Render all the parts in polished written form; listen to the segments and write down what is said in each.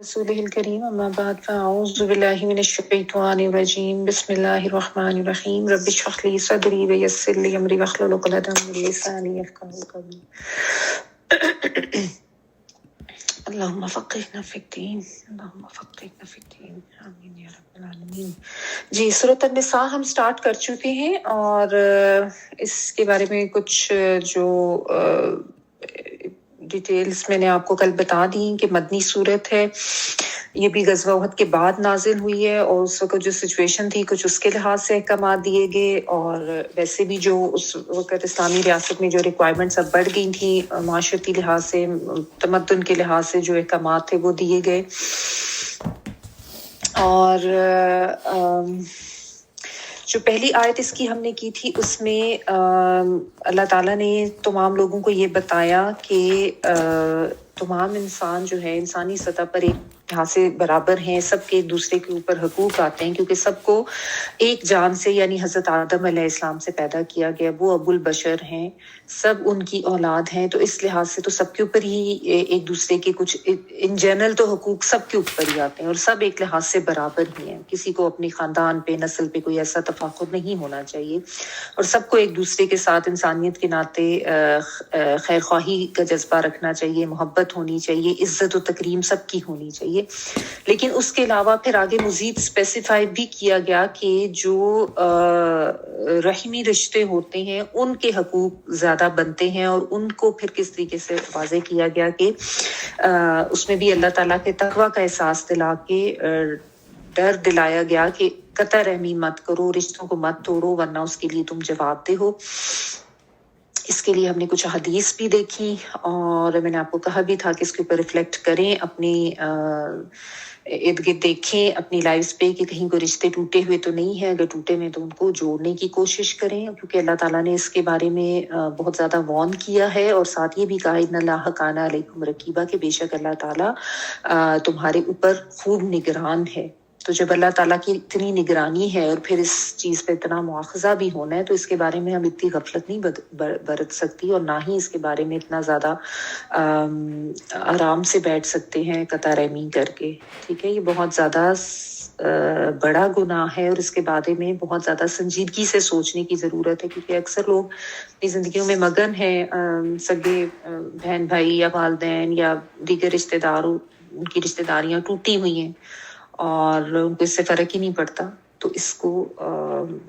رسوله الكريم أما بعد فأعوذ بالله من الشيطان الرجيم بسم الله الرحمن الرحيم رب اشرح لي صدري ويسر لي أمري واحلل عقدة من لساني يفقهوا قولي اللهم فقهنا في الدين اللهم فقهنا في الدين آمین یا رب العالمین۔ جی سورۃ النساء ہم سٹارٹ کر چکے ہیں اور اس کے بارے میں کچھ جو ڈیٹیلز میں نے آپ کو کل بتا دی کہ مدنی صورت ہے، یہ بھی غزوہ احد کے بعد نازل ہوئی ہے اور اس وقت جو سچویشن تھی کچھ اس کے لحاظ سے احکامات دیے گئے، اور ویسے بھی جو اس وقت اسلامی ریاست میں جو ریکوائرمنٹس اب بڑھ گئی تھیں معاشرتی لحاظ سے، تمدن کے لحاظ سے جو احکامات تھے وہ دیے گئے۔ اور جو پہلی آیت اس کی ہم نے کی تھی اس میں اللہ تعالیٰ نے تمام لوگوں کو یہ بتایا کہ تمام انسان جو ہے انسانی سطح پر ایک لحاظ سے برابر ہیں، سب کے ایک دوسرے کے اوپر حقوق آتے ہیں کیونکہ سب کو ایک جان سے یعنی حضرت آدم علیہ السلام سے پیدا کیا گیا، وہ ابو البشر ہیں، سب ان کی اولاد ہیں، تو اس لحاظ سے تو سب کے اوپر ہی ایک دوسرے کے کچھ ان جنرل تو حقوق سب کے اوپر ہی آتے ہیں اور سب ایک لحاظ سے برابر ہی ہیں، کسی کو اپنی خاندان پہ نسل پہ کوئی ایسا تفاخر نہیں ہونا چاہیے، اور سب کو ایک دوسرے کے ساتھ انسانیت کے ناطے خیر خواہی کا جذبہ رکھنا چاہیے، محبت ہونی چاہیے، عزت و تکریم سب کی ہونی چاہیے۔ لیکن اس کے علاوہ پھر آگے مزید اسپیسیفائی بھی کیا گیا کہ جو رحمی رشتے ہوتے ہیں ان کے حقوق زیادہ بنتے ہیں، اور ان کو پھر کس طریقے سے واضح کیا گیا کہ اس میں بھی اللہ تعالیٰ کے تقوی کا احساس دلا کے ڈر دلایا گیا کہ قطع رحمی مت کرو، رشتوں کو مت توڑو ورنہ اس کے لیے تم جواب دہ ہو۔ اس کے لیے ہم نے کچھ حدیث بھی دیکھی اور میں نے آپ کو کہا بھی تھا کہ اس کے اوپر ریفلیکٹ کریں، اپنی ارد گرد دیکھیں اپنی لائفز پہ کہ کہیں کوئی رشتے ٹوٹے ہوئے تو نہیں ہے، اگر ٹوٹے ہوئے تو ان کو جوڑنے کی کوشش کریں، کیونکہ اللہ تعالیٰ نے اس کے بارے میں بہت زیادہ وارن کیا ہے، اور ساتھ یہ بھی کہا ان اللہ کان علیکم رقیبا کہ بے شک اللہ تعالیٰ تمہارے اوپر خوب نگران ہے۔ تو جب اللہ تعالیٰ کی اتنی نگرانی ہے اور پھر اس چیز پہ اتنا مواخذہ بھی ہونا ہے تو اس کے بارے میں ہم اتنی غفلت نہیں برت سکتی، اور نہ ہی اس کے بارے میں اتنا زیادہ آرام سے بیٹھ سکتے ہیں قطع رحمی کر کے، ٹھیک ہے۔ یہ بہت زیادہ بڑا گناہ ہے اور اس کے بارے میں بہت زیادہ سنجیدگی سے سوچنے کی ضرورت ہے، کیونکہ اکثر لوگ اپنی زندگیوں میں مگن ہیں، سگے بہن بھائی یا والدین یا دیگر رشتہ داروں ان کی رشتہ داریاں ٹوٹی ہوئی ہیں اور ان کو اس سے فرق ہی نہیں پڑتا، تو اس کو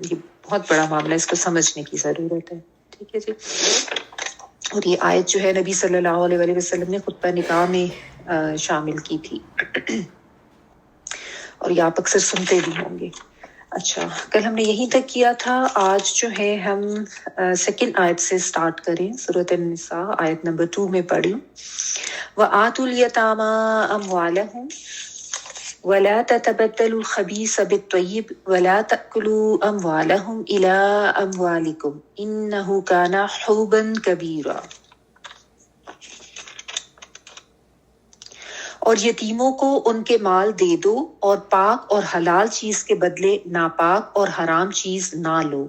یہ بہت بڑا معاملہ ہے، اس کو سمجھنے کی ضرورت ہے، ٹھیک ہے جی۔ اور یہ آیت جو ہے نبی صلی اللہ علیہ وآلہ وسلم نے خطبہ نکاح میں شامل کی تھی اور یہ آپ اکثر سنتے بھی ہوں گے۔ اچھا، کل ہم نے یہیں تک کیا تھا، آج جو ہے ہم سیکنڈ آیت سے سٹارٹ کریں، سورۃ النساء آیت نمبر 2 میں پڑھی۔ وَآتُوا الْيَتَامَىٰ أَمْوَالَهُمْ وَلَا تَتَبَدَّلُوا الْخَبِيثَ بِالطَّيِّبِ وَلَا تَأْكُلُوا أَمْوَالَهُمْ إِلَىٰ أَمْوَالِكُمْ إِنَّهُ كَانَ حُوبًا كَبِيرًا۔ اور یتیموں کو ان کے مال دے دو اور پاک اور حلال چیز کے بدلے ناپاک اور حرام چیز نہ لو،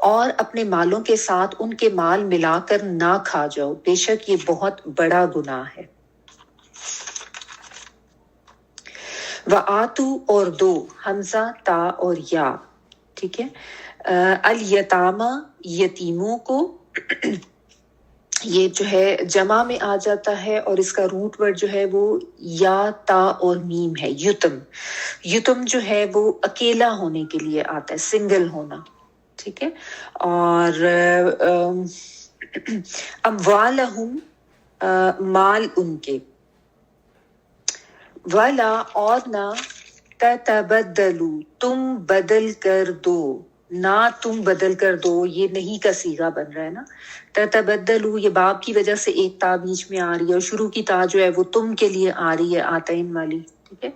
اور اپنے مالوں کے ساتھ ان کے مال ملا کر نہ کھا جاؤ، بے شک یہ بہت بڑا گناہ ہے۔ وَآتُوا اور دو، حمزہ تا اور یا، ٹھیک ہے، الیتامہ یتیموں کو، یہ جو ہے جمع میں آ جاتا ہے اور اس کا روٹ ورڈ جو ہے وہ یا تا اور میم ہے، یتم۔ یتم جو ہے وہ اکیلا ہونے کے لیے آتا ہے، سنگل ہونا، ٹھیک ہے۔ اور اموالہم مال ان کے، ولا اور نہ، تتبدلو تم بدل کر دو، نہ تم بدل کر دو، یہ نہیں کا صیغہ بن رہا ہے نا، تتبدلو یہ باب کی وجہ سے ایک تا بیچ میں آ رہی ہے اور شروع کی تا جو ہے وہ تم کے لیے آ رہی ہے آتین والی، ٹھیک ہے۔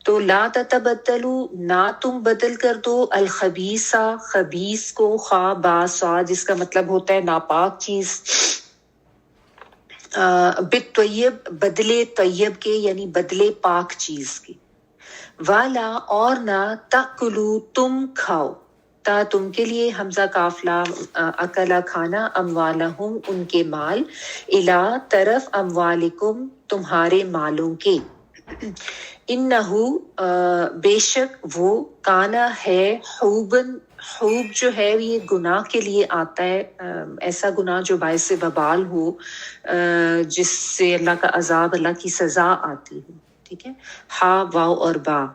تو لا تتبدلو نہ تم بدل کر دو، الخبیثہ خبیث کو، خا با سا جس کا مطلب ہوتا ہے ناپاک چیز، بالطیب بدلے طیب کے یعنی بدلے پاک چیز کے، والا اور نہ، تاکلو تم کھاؤ، تا تم کے لیے، حمزہ کاف لام، اکلا کھانا، اموالہم ان کے مال، الا طرف، اموالکم تمہارے مالوں کے، انہو بے شک وہ کانا ہے حوبن، حوب جو ہے یہ گناہ کے لیے آتا ہے، ایسا گناہ جو باعث وبال ہو، جس سے اللہ کا عذاب، اللہ کی سزا آتی ہے. ٹھیک ہے، ہا واو اور با.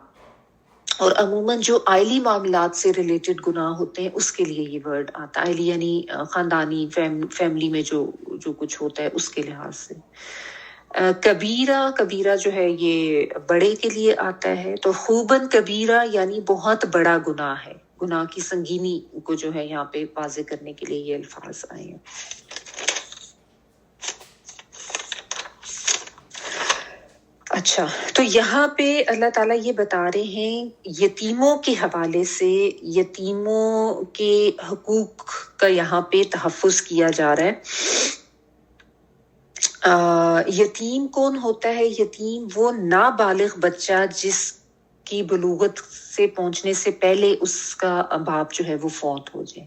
اور عموماً جو آئلی معاملات سے ریلیٹڈ گناہ ہوتے ہیں اس کے لیے یہ ورڈ آتا ہے. آئلی یعنی خاندانی فیملی میں جو کچھ ہوتا ہے اس کے لحاظ سے. کبیرہ، کبیرہ جو ہے یہ بڑے کے لیے آتا ہے. تو خوبن کبیرہ یعنی بہت بڑا گناہ ہے، گناہ کی سنگینی کو جو ہے یہاں پہ واضح کرنے کے لیے یہ الفاظ آئے ہیں. اچھا، تو یہاں پہ اللہ تعالیٰ یہ بتا رہے ہیں یتیموں کے حوالے سے، یتیموں کے حقوق کا یہاں پہ تحفظ کیا جا رہا ہے. یتیم کون ہوتا ہے؟ یتیم وہ نابالغ بچہ جس کی بلوغت سے پہنچنے سے پہلے اس کا باپ جو ہے وہ فوت ہو جائے.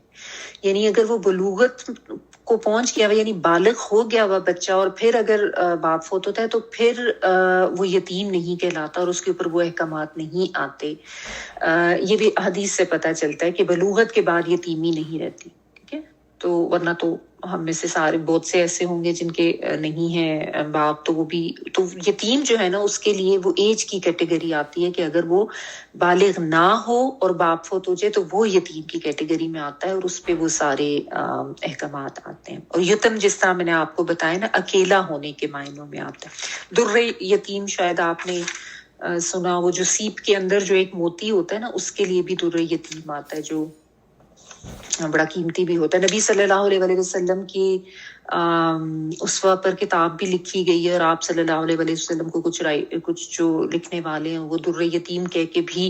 یعنی اگر وہ بلوغت کو پہنچ گیا ہوا، یعنی بالغ ہو گیا ہوا بچہ، اور پھر اگر باپ فوت ہوتا ہے تو پھر وہ یتیم نہیں کہلاتا اور اس کے اوپر وہ احکامات نہیں آتے. یہ بھی حدیث سے پتہ چلتا ہے کہ بلوغت کے بعد یتیمی نہیں رہتی. ٹھیک ہے، تو ورنہ تو ہم میں سے سارے بہت سے ایسے ہوں گے جن کے نہیں ہے باپ، تو وہ بھی، تو یتیم جو ہے نا اس کے لیے وہ ایج کی کیٹیگری آتی ہے کہ اگر وہ بالغ نہ ہو اور باپ فوت ہو جائے تو وہ یتیم کی کیٹیگری میں آتا ہے، اور اس پہ وہ سارے احکامات آتے ہیں. اور یتم جس طرح میں نے آپ کو بتایا نا اکیلا ہونے کے معنوں میں آتا ہے. در یتیم شاید آپ نے سنا، وہ جو سیپ کے اندر جو ایک موتی ہوتا ہے نا اس کے لیے بھی در یتیم آتا ہے، جو بڑا قیمتی بھی ہوتا ہے. نبی صلی اللہ علیہ وآلہ وسلم کی اسوہ پر کتاب بھی لکھی گئی ہے، اور آپ صلی اللہ علیہ وآلہ وسلم کو کچھ جو لکھنے والے ہیں وہ در یتیم کہہ کے بھی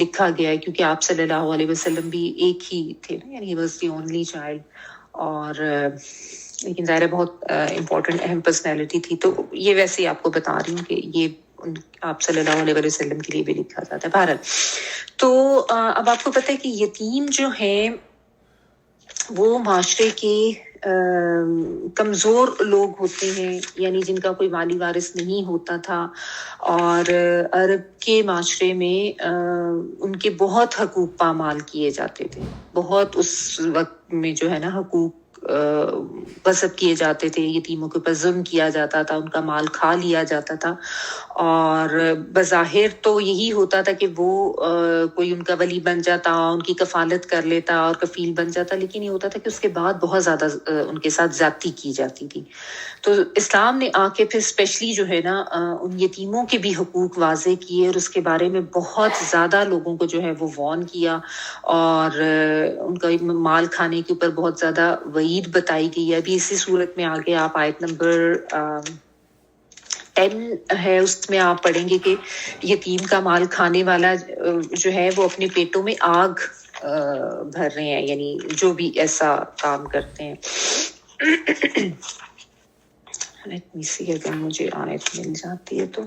لکھا گیا ہے، کیونکہ آپ صلی اللہ علیہ وسلم بھی ایک ہی تھے نا، یعنی he was the only child. اور لیکن ظاہر بہت امپورٹنٹ اہم پرسنالٹی تھی. تو یہ ویسے ہی آپ کو بتا رہی ہوں کہ یہ آپ صلی اللہ علیہ وسلم کے لیے بھی لکھا جاتا ہے. بہرحال تو اب آپ کو پتہ ہے کہ یتیم جو ہیں وہ معاشرے کے کمزور لوگ ہوتے ہیں، یعنی جن کا کوئی مالی وارث نہیں ہوتا تھا. اور عرب کے معاشرے میں ان کے بہت حقوق پامال کیے جاتے تھے. بہت اس وقت میں جو ہے نا حقوق غصب کیے جاتے تھے، یتیموں کے اوپر ظلم کیا جاتا تھا، ان کا مال کھا لیا جاتا تھا. اور بظاہر تو یہی ہوتا تھا کہ وہ کوئی ان کا ولی بن جاتا، ان کی کفالت کر لیتا اور کفیل بن جاتا، لیکن یہ ہوتا تھا کہ اس کے بعد بہت زیادہ ان کے ساتھ زیادتی کی جاتی تھی. تو اسلام نے آ کے پھر اسپیشلی جو ہے نا ان یتیموں کے بھی حقوق واضح کیے، اور اس کے بارے میں بہت زیادہ لوگوں کو جو ہے وہ وارن کیا، اور ان کا مال کھانے کے اوپر بہت زیادہ وعید بتائی گئی ہے. ابھی اسی صورت میں آگے آپ آیت نمبر 10 ہے، اس میں آپ پڑھیں گے کہ یتیم کا مال کھانے والا جو ہے وہ اپنے پیٹوں میں آگ بھر رہے ہیں، یعنی جو بھی ایسا کام کرتے ہیں. اگر مجھے آیت مل جاتی ہے تو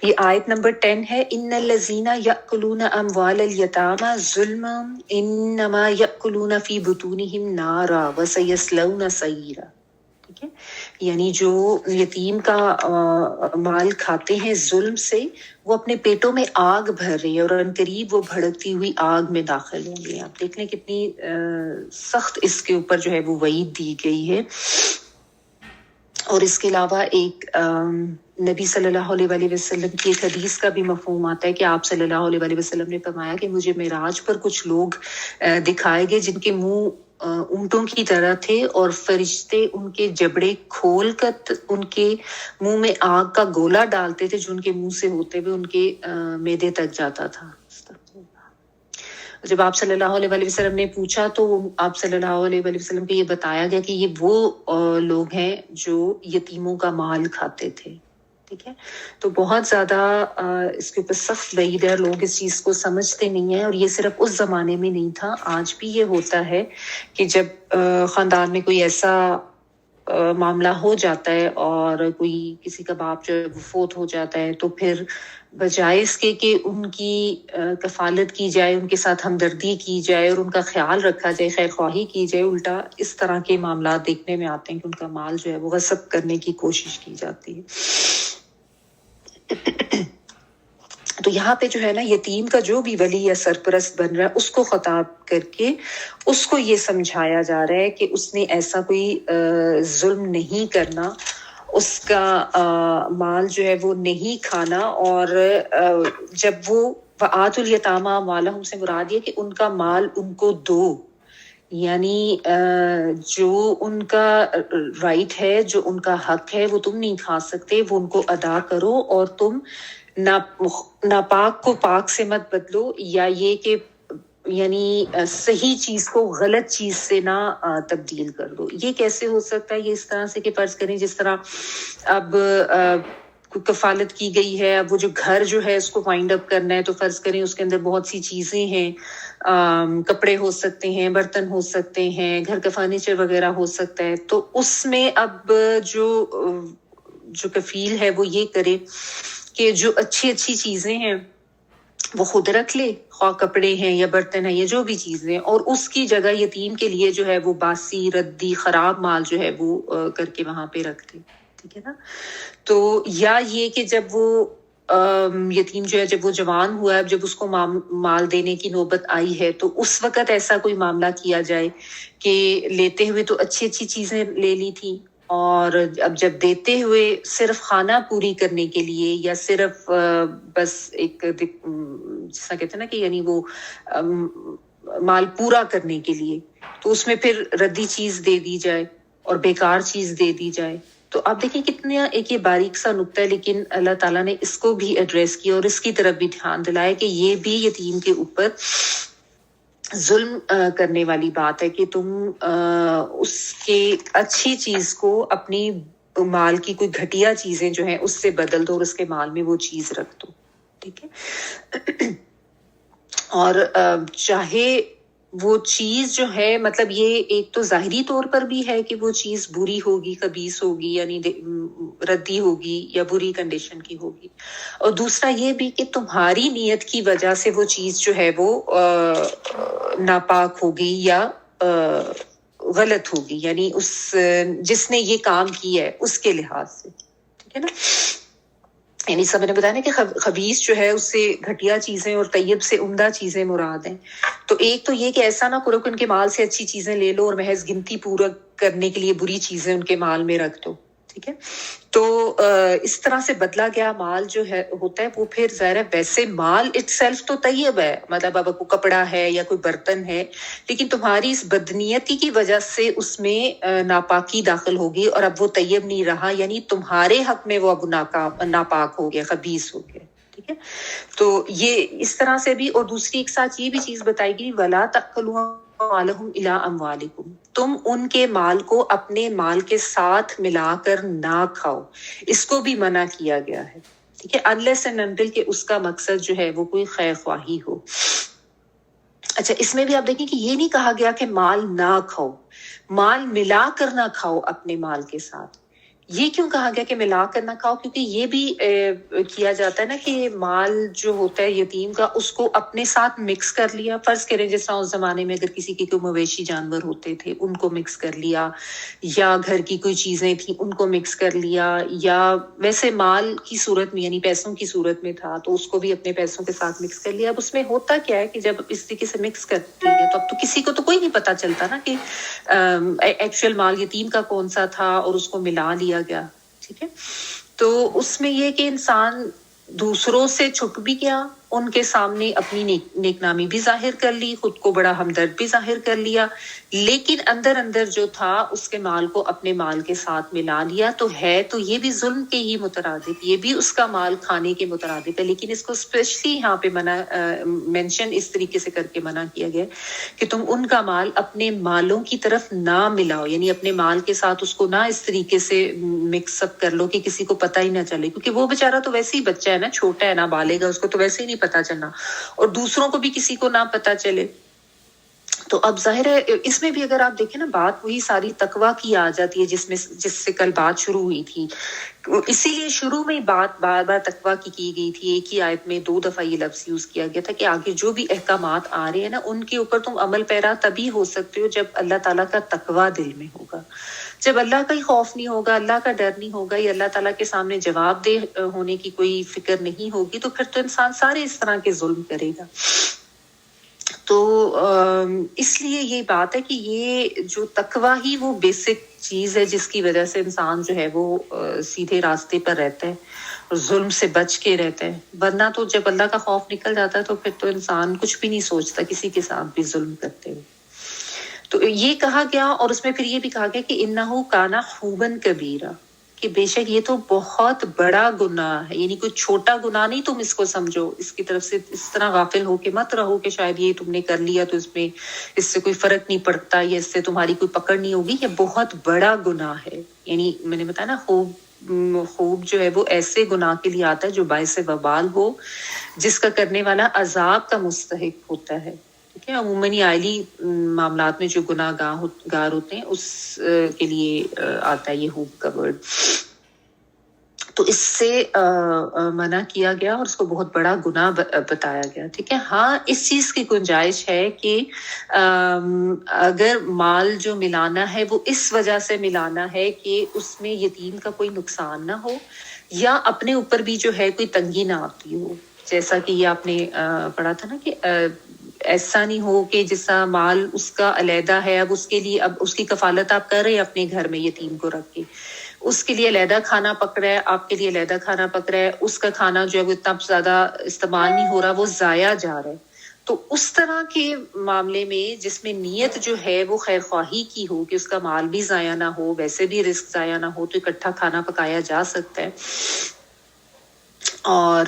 یہ آیت نمبر 10 ہے. ان الذین یأکلون اموال الیتامی ظلما انما یأکلون فی بطونہم نارا وسیصلون سعیرا. ٹھیک ہے، یعنی جو یتیم کا مال کھاتے ہیں ظلم سے، وہ اپنے پیٹوں میں آگ بھر رہی ہے، اور عنقریب وہ بھڑکتی ہوئی آگ میں داخل ہوں گے. آپ دیکھ لیں کتنی سخت اس کے اوپر جو ہے وہ وعید دی گئی ہے. اور اس کے علاوہ ایک نبی صلی اللہ علیہ وآلہ وسلم کی ایک حدیث کا بھی مفہوم آتا ہے کہ آپ صلی اللہ علیہ وآلہ وسلم نے فرمایا کہ مجھے معراج پر کچھ لوگ دکھائے گئے جن کے منہ اونٹوں کی طرح تھے، اور فرشتے ان کے جبڑے کھول کر ان کے منہ میں آگ کا گولا ڈالتے تھے جو ان کے منہ سے ہوتے ہوئے ان کے معدے تک جاتا تھا. جب آپ صلی اللہ علیہ وآلہ وسلم نے پوچھا تو آپ صلی اللہ علیہ وآلہ وسلم کو یہ بتایا گیا کہ یہ وہ لوگ ہیں جو یتیموں کا مال کھاتے تھے. ٹھیک ہے، تو بہت زیادہ اس کے اوپر سخت وعید ہے، لوگ اس چیز کو سمجھتے نہیں ہیں. اور یہ صرف اس زمانے میں نہیں تھا، آج بھی یہ ہوتا ہے کہ جب خاندان میں کوئی ایسا معاملہ ہو جاتا ہے اور کوئی کسی کا باپ جو فوت ہو جاتا ہے، تو پھر بجائے اس کے کہ ان کی کفالت کی جائے، ان کے ساتھ ہمدردی کی جائے اور ان کا خیال رکھا جائے، خیر خواہی کی جائے، الٹا اس طرح کے معاملات دیکھنے میں آتے ہیں کہ ان کا مال جو ہے وہ غصب کرنے کی کوشش کی جاتی ہے. تو یہاں پہ جو ہے نا یتیم کا جو بھی ولی یا سرپرست بن رہا ہے اس کو خطاب کر کے اس کو یہ سمجھایا جا رہا ہے کہ اس نے ایسا کوئی ظلم نہیں کرنا، اس کا مال جو ہے وہ نہیں کھانا، اور جب وہ وآتُ الیتامی اموالہم سے مراد یہ کہ ان کا مال ان کو دو، یعنی جو ان کا رائٹ ہے، جو ان کا حق ہے وہ تم نہیں کھا سکتے، وہ ان کو ادا کرو، اور تم ناپاک کو پاک سے مت بدلو، یا یہ کہ یعنی صحیح چیز کو غلط چیز سے نہ تبدیل کر دو۔ یہ کیسے ہو سکتا ہے؟ یہ اس طرح سے کہ فرض کریں جس طرح اب کفالت کی گئی ہے، اب وہ جو گھر جو ہے اس کو وائنڈ اپ کرنا ہے، تو فرض کریں اس کے اندر بہت سی چیزیں ہیں، کپڑے ہو سکتے ہیں، برتن ہو سکتے ہیں، گھر کا فرنیچر وغیرہ ہو سکتا ہے، تو اس میں اب جو کفیل ہے وہ یہ کرے کہ جو اچھی چیزیں ہیں وہ خود رکھ لے، خواہ کپڑے ہیں یا برتن ہیں یا جو بھی چیزیں، اور اس کی جگہ یتیم کے لیے جو ہے وہ باسی ردی خراب مال جو ہے وہ کر کے وہاں پہ رکھ دے، ٹھیک ہے نا۔ تو یا یہ کہ جب وہ یتیم جو ہے جب وہ جوان ہوا ہے، جب اس کو مال دینے کی نوبت آئی ہے، تو اس وقت ایسا کوئی معاملہ کیا جائے کہ لیتے ہوئے تو اچھی چیزیں لے لی تھی، اور اب جب دیتے ہوئے صرف خانہ پوری کرنے کے لیے یا صرف بس ایک جیسا کہتے ہیں نا کہ یعنی وہ مال پورا کرنے کے لیے، تو اس میں پھر ردی چیز دے دی جائے اور بیکار چیز دے دی جائے۔ تو آپ دیکھیں کتنا ایک یہ باریک سا نکتہ ہے، لیکن اللہ تعالیٰ نے اس کو بھی ایڈریس کیا اور اس کی طرف بھی دھیان دلایا کہ یہ بھی یتیم کے اوپر ظلم کرنے والی بات ہے کہ تم اس کے اچھی چیز کو اپنی مال کی کوئی گھٹیا چیزیں جو ہیں اس سے بدل دو اور اس کے مال میں وہ چیز رکھ دو، ٹھیک ہے۔ اور چاہے وہ چیز جو ہے مطلب یہ ایک تو ظاہری طور پر بھی ہے کہ وہ چیز بری ہوگی، خبیث ہوگی، یعنی ردی ہوگی یا بری کنڈیشن کی ہوگی، اور دوسرا یہ بھی کہ تمہاری نیت کی وجہ سے وہ چیز جو ہے وہ ناپاک ہوگی یا غلط ہوگی، یعنی اس جس نے یہ کام کیا ہے اس کے لحاظ سے، ٹھیک ہے نا۔ یعنی سب نے بتایا نا کہ خبیث جو ہے اس سے گھٹیا چیزیں اور طیب سے عمدہ چیزیں مراد ہیں۔ تو ایک تو یہ کہ ایسا نہ کرو کہ ان کے مال سے اچھی چیزیں لے لو اور محض گنتی پورا کرنے کے لیے بری چیزیں ان کے مال میں رکھ دو، ٹھیک ہے۔ تو اس طرح سے بدلا گیا مال جو ہے ہوتا ہے وہ پھر ظاہر ہے ویسے مال اٹ سیلف تو طیب ہے، مطلب اب کوئی کپڑا ہے یا کوئی برتن ہے، لیکن تمہاری اس بدنیتی کی وجہ سے اس میں ناپاکی داخل ہوگی اور اب وہ طیب نہیں رہا، یعنی تمہارے حق میں وہ اب ناپاک ہو گیا، خبیث ہو گیا، ٹھیک ہے۔ تو یہ اس طرح سے بھی، اور دوسری ایک ساتھ یہ بھی چیز بتائی گئی وَلَا تَأْكُلُوا أَمْوَالَهُمْ إِلَىٰ أَمْوَالِكُمْ، تم ان کے مال کو اپنے مال کے ساتھ ملا کر نہ کھاؤ، اس کو بھی منع کیا گیا ہے، ٹھیک ہے، unless and until کہ اس کا مقصد جو ہے وہ کوئی خیر خواہی ہو۔ اچھا، اس میں بھی آپ دیکھیں کہ یہ نہیں کہا گیا کہ مال نہ کھاؤ، مال ملا کر نہ کھاؤ اپنے مال کے ساتھ۔ یہ کیوں کہا گیا کہ ملا کر نہ کھاؤ؟ کیونکہ یہ بھی کیا جاتا ہے نا کہ مال جو ہوتا ہے یتیم کا اس کو اپنے ساتھ مکس کر لیا، فرض کریں جس طرح اس زمانے میں اگر کسی کے کوئی مویشی جانور ہوتے تھے ان کو مکس کر لیا، یا گھر کی کوئی چیزیں تھیں ان کو مکس کر لیا، یا ویسے مال کی صورت میں یعنی پیسوں کی صورت میں تھا تو اس کو بھی اپنے پیسوں کے ساتھ مکس کر لیا۔ اب اس میں ہوتا کیا ہے کہ جب اس طریقے سے مکس کرتی ہے تو اب تو کسی کو تو کوئی نہیں پتا چلتا نا کہ ایکچوئل مال یتیم کا کون سا تھا اور اس کو ملا لیا گیا، ٹھیک ہے۔ تو اس میں یہ کہ انسان دوسروں سے چھپ بھی گیا، ان کے سامنے اپنی نیک نامی بھی ظاہر کر لی، خود کو بڑا ہمدرد بھی ظاہر کر لیا، لیکن اندر اندر جو تھا اس کے مال کو اپنے مال کے ساتھ ملا لیا، تو ہے تو یہ بھی ظلم کے ہی مترادف، یہ بھی اس کا مال کھانے کے مترادف ہے، لیکن اس کو اسپیشلی یہاں پہ مینشن اس طریقے سے کر کے منع کیا گیا کہ تم ان کا مال اپنے مالوں کی طرف نہ ملاؤ، یعنی اپنے مال کے ساتھ اس کو نہ اس طریقے سے مکس اپ کر لو کہ کسی کو پتہ ہی نہ چلے، کیونکہ وہ بیچارہ تو ویسے ہی بچہ ہے نا، چھوٹا ہے، نہ بالغ ہے، اس کو تو ویسے ہی نہیں پتا چلنا، اور دوسروں کو بھی کسی کو نہ پتا چلے۔ تو اب ظاہر ہے اس میں بھی اگر آپ دیکھیں نا بات وہی ساری تقویٰ کی آ جاتی ہے جس سے کل بات شروع ہوئی تھی. اسی لیے شروع میں بات بار بار تقویٰ کی گئی تھی. ایک ہی آیت میں 2 دفعہ یہ لفظ یوز کیا گیا تھا کہ آگے جو بھی احکامات آ رہے ہیں نا ان کے اوپر تم عمل پیرا تبھی ہو سکتے ہو جب اللہ تعالیٰ کا تقویٰ دل میں ہوگا. جب اللہ کا ہی خوف نہیں ہوگا, اللہ کا ڈر نہیں ہوگا, یا اللہ تعالیٰ کے سامنے جواب دہ ہونے کی کوئی فکر نہیں ہوگی, تو پھر تو انسان سارے اس طرح کے ظلم کرے گا. تو اس لیے یہ بات ہے کہ یہ جو تقویٰ ہی وہ بیسک چیز ہے جس کی وجہ سے انسان جو ہے وہ سیدھے راستے پر رہتا ہے اور ظلم سے بچ کے رہتا ہے. ورنہ تو جب اللہ کا خوف نکل جاتا ہے تو پھر تو انسان کچھ بھی نہیں سوچتا کسی کے ساتھ بھی ظلم کرتے ہوئے. تو یہ کہا گیا, اور اس میں پھر یہ بھی کہا گیا کہ انہو کانا خوبن کبیرہ, کہ بے شک یہ تو بہت بڑا گناہ ہے. یعنی کوئی چھوٹا گناہ نہیں تم اس کو سمجھو, اس کی طرف سے اس طرح غافل ہو کے مت رہو کہ شاید یہ تم نے کر لیا تو اس سے کوئی فرق نہیں پڑتا یا اس سے تمہاری کوئی پکڑ نہیں ہوگی. یہ بہت بڑا گناہ ہے. یعنی میں نے بتایا نا خوب جو ہے وہ ایسے گناہ کے لیے آتا ہے جو باعث وبال ہو, جس کا کرنے والا عذاب کا مستحق ہوتا ہے. ٹھیک ہے, عموماً آئلی معاملات میں جو گناہ گار ہوتے ہیں اس کے لیے آتا ہے یہ خوب کا ورڈ. تو اس سے منع کیا گیا اور اس کو بہت بڑا گناہ بتایا گیا. ٹھیک ہے. ہاں اس چیز کی گنجائش ہے کہ اگر مال جو ملانا ہے وہ اس وجہ سے ملانا ہے کہ اس میں یتیم کا کوئی نقصان نہ ہو, یا اپنے اوپر بھی جو ہے کوئی تنگی نہ آتی ہو. جیسا کہ یہ آپ نے پڑھا تھا نا کہ ایسا نہیں ہو کہ جیسا مال اس کا علیحدہ ہے, اب اس کے لیے اب اس کی کفالت آپ کر رہے ہیں اپنے گھر میں یتیم کو رکھ کے, اس کے لیے علیحدہ کھانا پک رہا ہے, آپ کے لیے علیحدہ کھانا پک رہا ہے, اس کا کھانا جو ہے وہ اتنا زیادہ استعمال نہیں ہو رہا, وہ ضائع جا رہا ہے. تو اس طرح کے معاملے میں جس میں نیت جو ہے وہ خیر خواہی کی ہو کہ اس کا مال بھی ضائع نہ ہو, ویسے بھی رزق ضائع نہ ہو, تو اکٹھا کھانا پکایا جا سکتا ہے. اور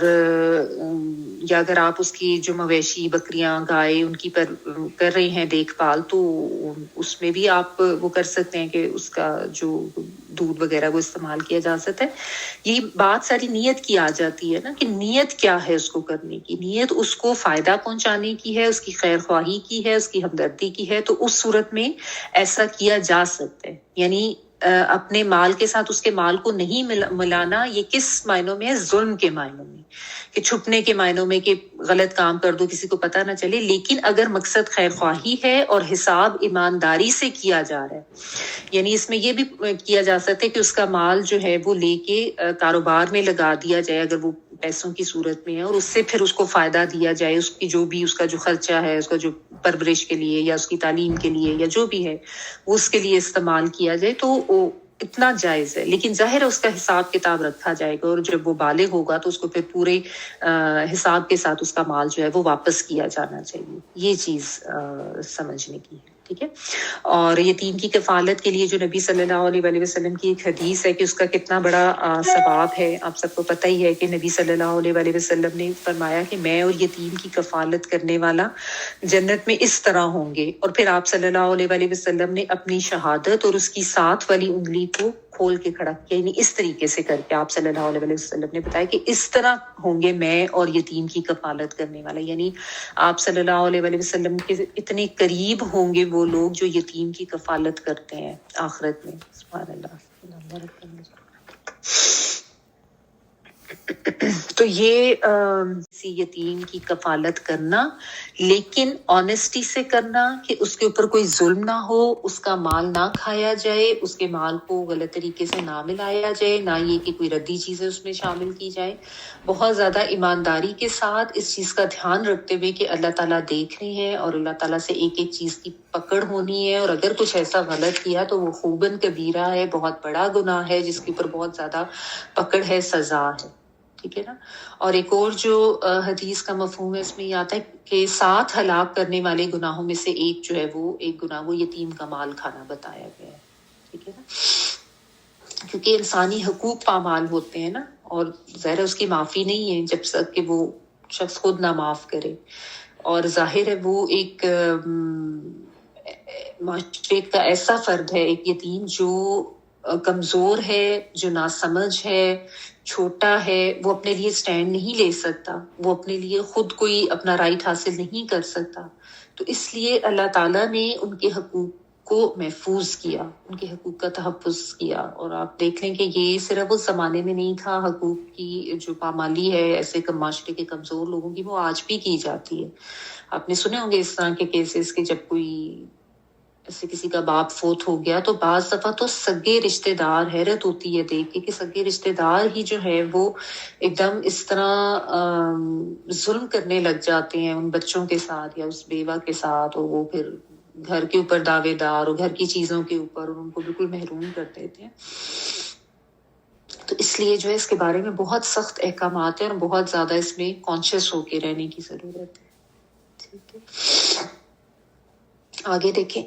یا اگر آپ اس کی جو مویشی بکریاں گائے ان کی پر کر رہے ہیں دیکھ بھال, تو اس میں بھی آپ وہ کر سکتے ہیں کہ اس کا جو دودھ وغیرہ وہ استعمال کیا جا سکتا ہے. یہ بات ساری نیت کی آ جاتی ہے نا کہ نیت کیا ہے اس کو کرنے کی. نیت اس کو فائدہ پہنچانے کی ہے, اس کی خیر خواہی کی ہے, اس کی ہمدردی کی ہے, تو اس صورت میں ایسا کیا جا سکتا ہے. یعنی اپنے مال کے ساتھ اس کے مال کو نہیں ملانا, یہ کس معنوں میں ہے؟ ظلم کے معنوں میں, کہ چھپنے کے معنوں میں کہ غلط کام کر دو کسی کو پتہ نہ چلے. لیکن اگر مقصد خیر خواہی ہے اور حساب ایمانداری سے کیا جا رہا ہے, یعنی اس میں یہ بھی کیا جا سکتا ہے کہ اس کا مال جو ہے وہ لے کے کاروبار میں لگا دیا جائے اگر وہ پیسوں کی صورت میں ہے, اور اس سے پھر اس کو فائدہ دیا جائے, اس کی جو بھی اس کا جو خرچہ ہے, اس کا جو پرورش کے لیے یا اس کی تعلیم کے لیے یا جو بھی ہے وہ اس کے لیے استعمال کیا جائے, تو وہ اتنا جائز ہے. لیکن ظاہر ہے اس کا حساب کتاب رکھا جائے گا, اور جب وہ بالغ ہوگا تو اس کو پھر پورے حساب کے ساتھ اس کا مال جو ہے وہ واپس کیا جانا چاہیے. یہ چیز سمجھنے کی ہے. ٹھیک ہے. اور یتیم کی کفالت کے لیے جو نبی صلی اللہ علیہ وسلم کی ایک حدیث ہے کہ اس کا کتنا بڑا ثواب ہے, آپ سب کو پتہ ہی ہے کہ نبی صلی اللہ علیہ وسلم نے فرمایا کہ میں اور یتیم کی کفالت کرنے والا جنت میں اس طرح ہوں گے. اور پھر آپ صلی اللہ علیہ وسلم نے اپنی شہادت اور اس کی ساتھ والی انگلی کو کھول کے کھڑا کیا, یعنی اس طریقے سے کر کے آپ صلی اللہ علیہ وسلم نے بتایا کہ اس طرح ہوں گے میں اور یتیم کی کفالت کرنے والا. یعنی آپ صلی اللہ علیہ وسلم کے اتنے قریب ہوں گے وہ لوگ جو یتیم کی کفالت کرتے ہیں آخرت میں. سبحان اللہ. تو یہ کسی یتیم کی کفالت کرنا, لیکن آنیسٹی سے کرنا کہ اس کے اوپر کوئی ظلم نہ ہو, اس کا مال نہ کھایا جائے, اس کے مال کو غلط طریقے سے نہ ملایا جائے, نہ یہ کہ کوئی ردی چیزیں اس میں شامل کی جائیں. بہت زیادہ ایمانداری کے ساتھ اس چیز کا دھیان رکھتے ہوئے کہ اللہ تعالیٰ دیکھ رہے ہیں اور اللہ تعالیٰ سے ایک ایک چیز کی پکڑ ہونی ہے, اور اگر کچھ ایسا غلط کیا تو وہ خوباً کبیرہ ہے, بہت بڑا گناہ ہے جس کے اوپر بہت زیادہ پکڑ ہے, سزا ہے. ٹھیک ہے نا. اور ایک اور جو حدیث کا مفہوم ہے اس میں یہ آتا ہے کہ 7 ہلاک کرنے والے گناہوں میں سے ایک جو ہے وہ ایک گناہ وہ یتیم کا مال کھانا بتایا گیا ہے. ٹھیک ہے نا. کیونکہ انسانی حقوق پامال ہوتے ہیں نا, اور ظاہر اس کی معافی نہیں ہے جب تک کہ وہ شخص خود نہ معاف کرے. اور ظاہر ہے وہ ایک معاشرے کا ایسا فرد ہے ایک یتیم جو کمزور ہے, جو ناسمجھ ہے, چھوٹا ہے وہ اپنے لیے سٹینڈ نہیں لے سکتا، وہ اپنے لیے خود کوئی اپنا رائٹ حاصل نہیں کر سکتا، تو اس لیے اللہ تعالیٰ نے ان کے حقوق کو محفوظ کیا، ان کے حقوق کا تحفظ کیا۔ اور آپ دیکھ لیں کہ یہ صرف اس زمانے میں نہیں تھا، حقوق کی جو پامالی ہے ایسے معاشرے کے کمزور لوگوں کی وہ آج بھی کی جاتی ہے۔ آپ نے سنے ہوں گے اس طرح کے کیسز کہ جب کوئی ایسے کسی کا باپ فوت ہو گیا تو بعض دفعہ تو سگے رشتے دار، حیرت ہوتی ہے دیکھ کے کہ سگے رشتے دار ہی جو ہے وہ ایک دم اس طرح ظلم کرنے لگ جاتے ہیں ان بچوں کے ساتھ یا اس بیوہ کے ساتھ، اور وہ پھر گھر کے اوپر دعوے دار اور گھر کی چیزوں کے اوپر ان کو بالکل محروم کر دیتے ہیں۔ تو اس لیے جو ہے اس کے بارے میں بہت سخت احکامات ہیں اور بہت زیادہ اس میں کانشیس ہو کے رہنے کی ضرورت ہے۔ ٹھیک ہے، آگے دیکھیں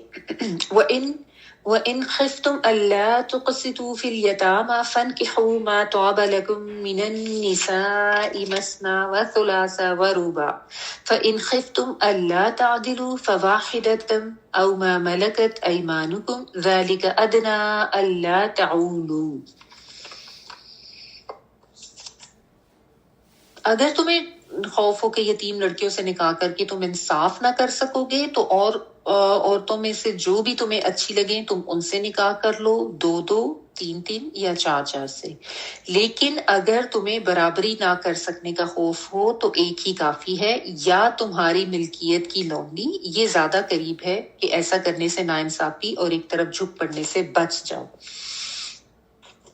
وَإِنْ خِفْتُمْ أَلَّا تُقْسِطُوا فِي الْيَتَامَى فَانكِحُوا مَا طَابَ لَكُم مِّنَ النِّسَاءِ مَثْنَىٰ وَثُلَاثَ وَرُبَاعَ فَإِنْ خِفْتُمْ أَلَّا تَعْدِلُوا فَوَاحِدَةً أَوْ مَا مَلَكَتْ أَيْمَانُكُمْ ذَلِكَ أَدْنَىٰ أَلَّا تَعُولُوا۔ اگر تمہیں خوف ہو کہ یتیم لڑکیوں سے نکاح کر کے تم انصاف نہ کر سکو گے تو اور عورتوں میں سے جو بھی تمہیں اچھی لگیں تم ان سے نکاح کر لو، 2 3 یا 4 سے۔ لیکن اگر تمہیں برابری نہ کر سکنے کا خوف ہو تو ایک ہی کافی ہے، یا تمہاری ملکیت کی لونڈی، یہ زیادہ قریب ہے کہ ایسا کرنے سے ناانصافی اور ایک طرف جھک پڑنے سے بچ جاؤ۔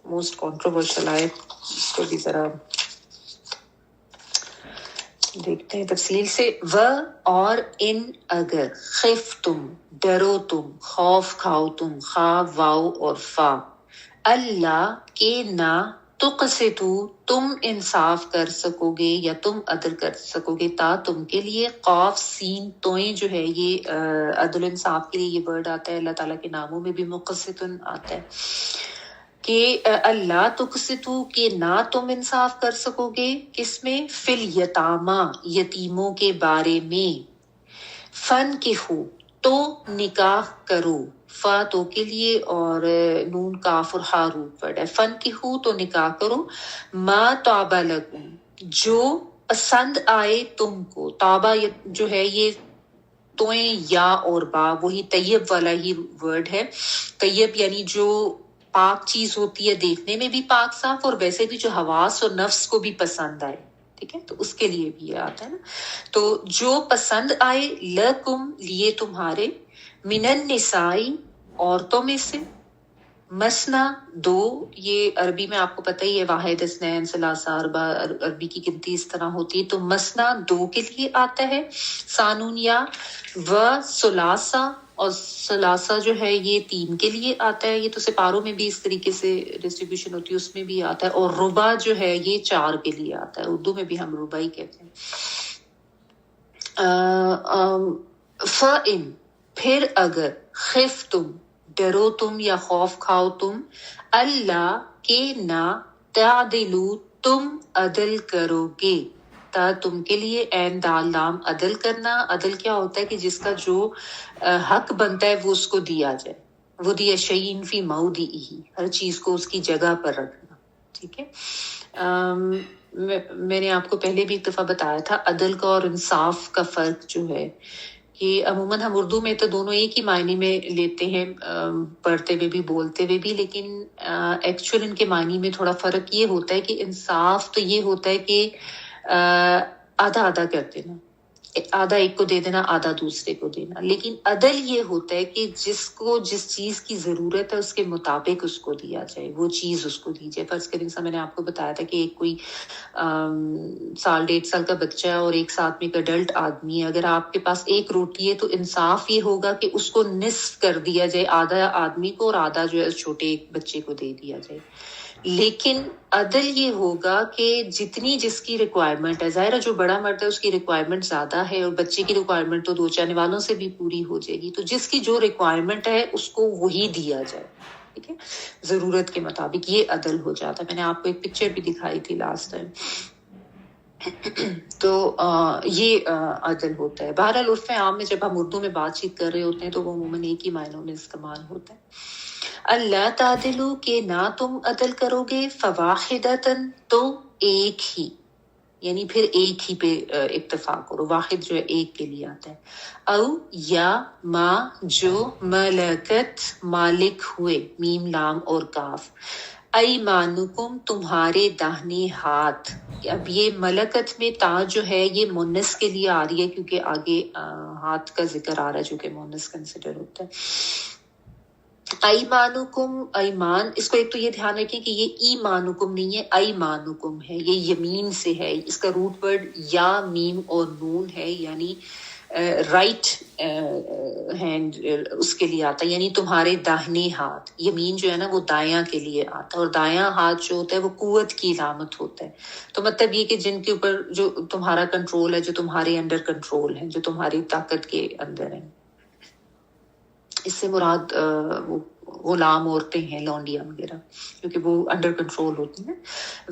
موسٹ کنٹروورشل آئے، اس کو بھی ذرا دیکھتے ہیں تفصیل سے۔ اور ان اگر خف تم، ڈرو تم، خوف کھاؤ تم، خا واؤ اور فا، اللہ کے نہ تقسطو تم انصاف کر سکو گے یا تم عدل کر سکو گے، تا تم کے لیے، قاف سین توئیں جو ہے یہ عدل انصاف کے لیے یہ ورڈ آتا ہے، اللہ تعالیٰ کے ناموں میں بھی مقسطن آتا ہے کہ اللہ تقسطو کہ نہ تم انصاف کر سکو گے، کس میں؟ فی الیتامہ، یتیموں کے بارے میں، فانکحوا تو نکاح کرو، فا تو کے لیے اور نون کاف اور ہا روٹ ورڈ ہے، فانکحوا تو نکاح کرو، ما طاب لکم جو پسند آئے تم کو، طابہ جو ہے یہ توئیں یا اور با وہی طیب والا ہی ورڈ ہے، طیب یعنی جو پاک چیز ہوتی ہے، دیکھنے میں بھی پاک صاف اور ویسے بھی جو حواس اور نفس کو بھی پسند آئے، ٹھیک ہے، تو اس کے لیے بھی یہ آتا ہے نا۔ تو جو پسند آئے، لکم لیے تمہارے، من النساء عورتوں میں سے، مثنا 2، یہ عربی میں آپ کو پتہ ہی ہے، واحد اثنین ثلاثہ اربع، عربی کی گنتی اس طرح ہوتی ہے، تو مثنا 2 کے لیے آتا ہے، سانون یا، و ثلاثہ اور ثلاثہ جو ہے یہ 3 کے لیے آتا ہے، یہ تو سپاروں میں بھی اس طریقے سے ڈسٹریبیوشن ہوتی ہے، اس میں بھی آتا ہے، اور ربع جو ہے یہ 4 کے لیے آتا ہے، اردو میں بھی ہم ربع ہی کہتے ہیں۔ فَإِن پھر اگر خف تم ڈرو تم یا خوف کھاؤ تم، اللہ کے نہ تعدلو تم عدل کرو گے، تا تم کے لیے، عین دال لام عدل کرنا، عدل کیا ہوتا ہے کہ جس کا جو حق بنتا ہے وہ اس کو دیا جائے، وہ دیا شیئن فی موضعہ، ہر چیز کو اس کی جگہ پر رکھنا، ٹھیک ہے۔ میں نے آپ کو پہلے بھی ایک دفعہ بتایا تھا عدل کا اور انصاف کا فرق جو ہے کہ عموماً ہم اردو میں تو دونوں ایک ہی معنی میں لیتے ہیں، پڑھتے ہوئے بھی بولتے ہوئے بھی، لیکن ایکچوئل ان کے معنی میں تھوڑا فرق یہ ہوتا ہے کہ انصاف تو یہ ہوتا ہے کہ آدھا آدھا کر دینا، آدھا ایک کو دے دینا، آدھا دوسرے کو دینا، لیکن عدل یہ ہوتا ہے کہ جس کو جس چیز کی ضرورت ہے اس کے مطابق اس کو دیا جائے، وہ چیز اس کو دی جائے۔ فرض کریں میں نے آپ کو بتایا تھا کہ ایک کوئی 1.5 سال کا بچہ ہے اور ایک ساتھ میں ایک اڈلٹ آدمی ہے، اگر آپ کے پاس ایک روٹی ہے تو انصاف یہ ہوگا کہ اس کو نصف کر دیا جائے، آدھا آدمی کو اور آدھا جو ہے چھوٹے ایک بچے کو دے دیا جائے۔ لیکن عدل یہ ہوگا کہ جتنی جس کی ریکوائرمنٹ ہے، ظاہر ہے جو بڑا مرد ہے اس کی ریکوائرمنٹ زیادہ ہے اور بچے کی ریکوائرمنٹ تو 2 چانے والوں سے بھی پوری ہو جائے گی، تو جس کی جو ریکوائرمنٹ ہے اس کو وہی دیا جائے، ٹھیک ہے، ضرورت کے مطابق، یہ عدل ہو جاتا ہے۔ میں نے آپ کو ایک پکچر بھی دکھائی تھی لاسٹ ٹائم، تو یہ عدل ہوتا ہے۔ بہرحال عرف عام میں جب ہم اردو میں بات چیت کر رہے ہوتے ہیں تو وہ عموماً ایک ہی معنوں میں استعمال ہوتا ہے۔ اللہ تعدلو کہ نہ تم عدل کرو گے، فواحدتن تو ایک ہی، یعنی پھر ایک ہی پہ اکتفا کرو، واحد جو ہے ایک کے لیے آتا ہے، او یا ما جو ملکت مالک ہوئے، میم لام اور کاف، ایمانکم تمہارے داہنے ہاتھ۔ اب یہ ملکت میں تا جو ہے یہ مونس کے لیے آ رہی ہے کیونکہ آگے ہاتھ کا ذکر آ رہا ہے جو کہ مونس کنسیڈر ہوتا ہے۔ ایمانکم، ایمان، اس کو ایک تو یہ دھیان رکھیں کہ یہ ایمانکم نہیں ہے، ایمانکم ہے، یہ یمین سے ہے، اس کا روٹ ورڈ یا میم اور نون ہے، یعنی رائٹ ہینڈ اس کے لیے آتا ہے، یعنی تمہارے داہنے ہاتھ۔ یمین جو ہے نا وہ دایاں کے لیے آتا ہے، اور دایاں ہاتھ جو ہوتا ہے وہ قوت کی علامت ہوتا ہے۔ تو مطلب یہ کہ جن کے اوپر جو تمہارا کنٹرول ہے، جو تمہارے انڈر کنٹرول ہے، جو تمہاری طاقت کے اندر ہے۔ اس سے مراد وہ غلام عورتیں ہیں، لونڈیاں وغیرہ، کیونکہ وہ انڈر کنٹرول ہوتی ہیں۔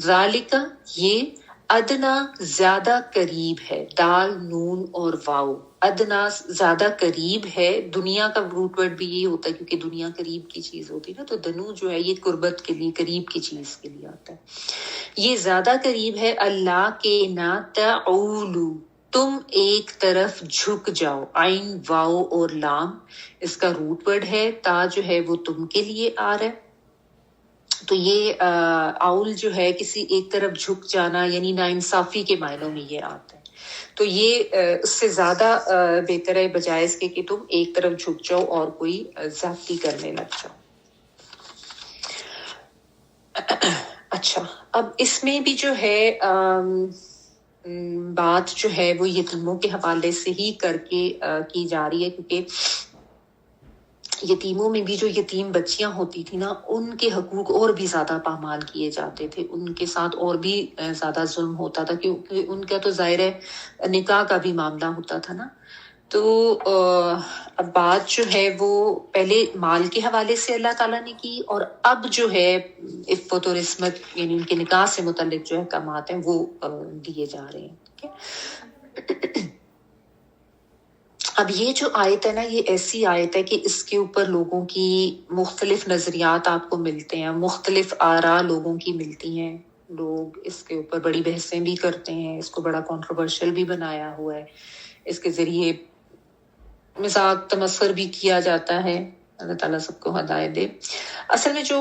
ذالک یہ، ادنا زیادہ قریب ہے، دال نون اور واؤ، ادنا زیادہ قریب ہے، دنیا کا روٹ ورڈ بھی یہ ہوتا ہے کیونکہ دنیا قریب کی چیز ہوتی ہے نا، تو دنو جو ہے یہ قربت کے لیے، قریب کی چیز کے لیے آتا ہے۔ یہ زیادہ قریب ہے، اللہ کے نہ تعولو تم ایک طرف جھک جاؤ، عین واؤ اور لام اس کا روٹ ورڈ ہے، تا جو ہے وہ تم کے لیے آ رہا ہے۔ تو یہ اول جو ہے کسی ایک طرف جھک جانا، یعنی ناانصافی کے معنوں میں یہ آتا ہے۔ تو یہ اس سے زیادہ بہتر ہے بجائے اس کے کہ تم ایک طرف جھک جاؤ اور کوئی زیادتی کرنے لگ جاؤ۔ اچھا، اب اس میں بھی جو ہے بات جو ہے وہ یتیموں کے حوالے سے ہی کر کے کی جا رہی ہے، کیونکہ یتیموں میں بھی جو یتیم بچیاں ہوتی تھی نا، ان کے حقوق اور بھی زیادہ پامال کیے جاتے تھے، ان کے ساتھ اور بھی زیادہ ظلم ہوتا تھا، کیونکہ ان کا تو ظاہر ہے نکاح کا بھی معاملہ ہوتا تھا نا۔ تو اب بات جو ہے وہ پہلے مال کے حوالے سے اللہ تعالیٰ نے کی، اور اب جو ہے عفت اور عصمت یعنی ان کے نکاح سے متعلق جو احکامات ہیں وہ دیے جا رہے ہیں۔ ٹھیک ہے، اب یہ جو آیت ہے نا، یہ ایسی آیت ہے کہ اس کے اوپر لوگوں کی مختلف نظریات آپ کو ملتے ہیں، مختلف آراء لوگوں کی ملتی ہیں، لوگ اس کے اوپر بڑی بحثیں بھی کرتے ہیں، اس کو بڑا کنٹروورشل بھی بنایا ہوا ہے، اس کے ذریعے مذاق تمسخر بھی کیا جاتا ہے۔ اللہ تعالیٰ سب کو ہدایت دے۔ اصل میں جو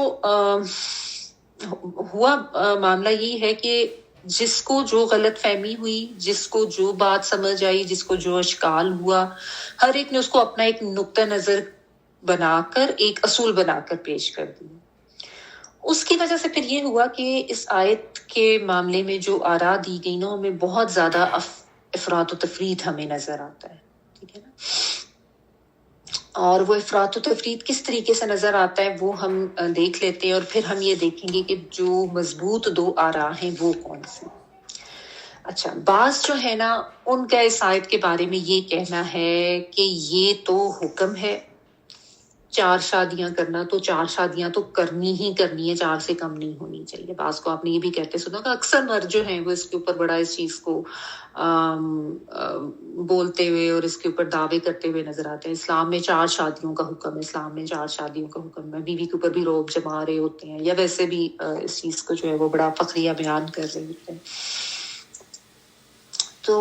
ہوا معاملہ یہ ہے کہ جس کو جو غلط فہمی ہوئی، جس کو جو بات سمجھ آئی، جس کو جو اشکال ہوا، ہر ایک نے اس کو اپنا ایک نقطہ نظر بنا کر، ایک اصول بنا کر پیش کر دیا۔ اس کی وجہ سے پھر یہ ہوا کہ اس آیت کے معاملے میں جو آراء دی گئی نا، ہمیں بہت زیادہ افراط و تفریط ہمیں نظر آتا ہے۔ ٹھیک ہے نا، اور وہ افراط و تفریط کس طریقے سے نظر آتا ہے وہ ہم دیکھ لیتے ہیں، اور پھر ہم یہ دیکھیں گے کہ جو مضبوط دو آراء ہیں وہ کون سی۔ اچھا، بعض جو ہے نا ان کا اس آیت کے بارے میں یہ کہنا ہے کہ یہ تو حکم ہے 4 شادیاں کرنا، تو 4 شادیاں تو کرنی ہی کرنی ہے، 4 سے کم نہیں ہونی چاہیے۔ بعض کو آپ نے یہ بھی کہتے سنا کہ اکثر مرد جو ہیں وہ اس کے اوپر بڑا اس چیز کو بولتے ہوئے اور اس کے اوپر دعوے کرتے ہوئے نظر آتے ہیں۔ اسلام میں 4 شادیوں کا حکم ہے، اسلام میں 4 شادیوں کا حکم ہے، بیوی کے اوپر بھی روب جما رہے ہوتے ہیں، یا ویسے بھی اس چیز کو جو ہے وہ بڑا فخریہ بیان کر رہے ہوتے ہیں۔ تو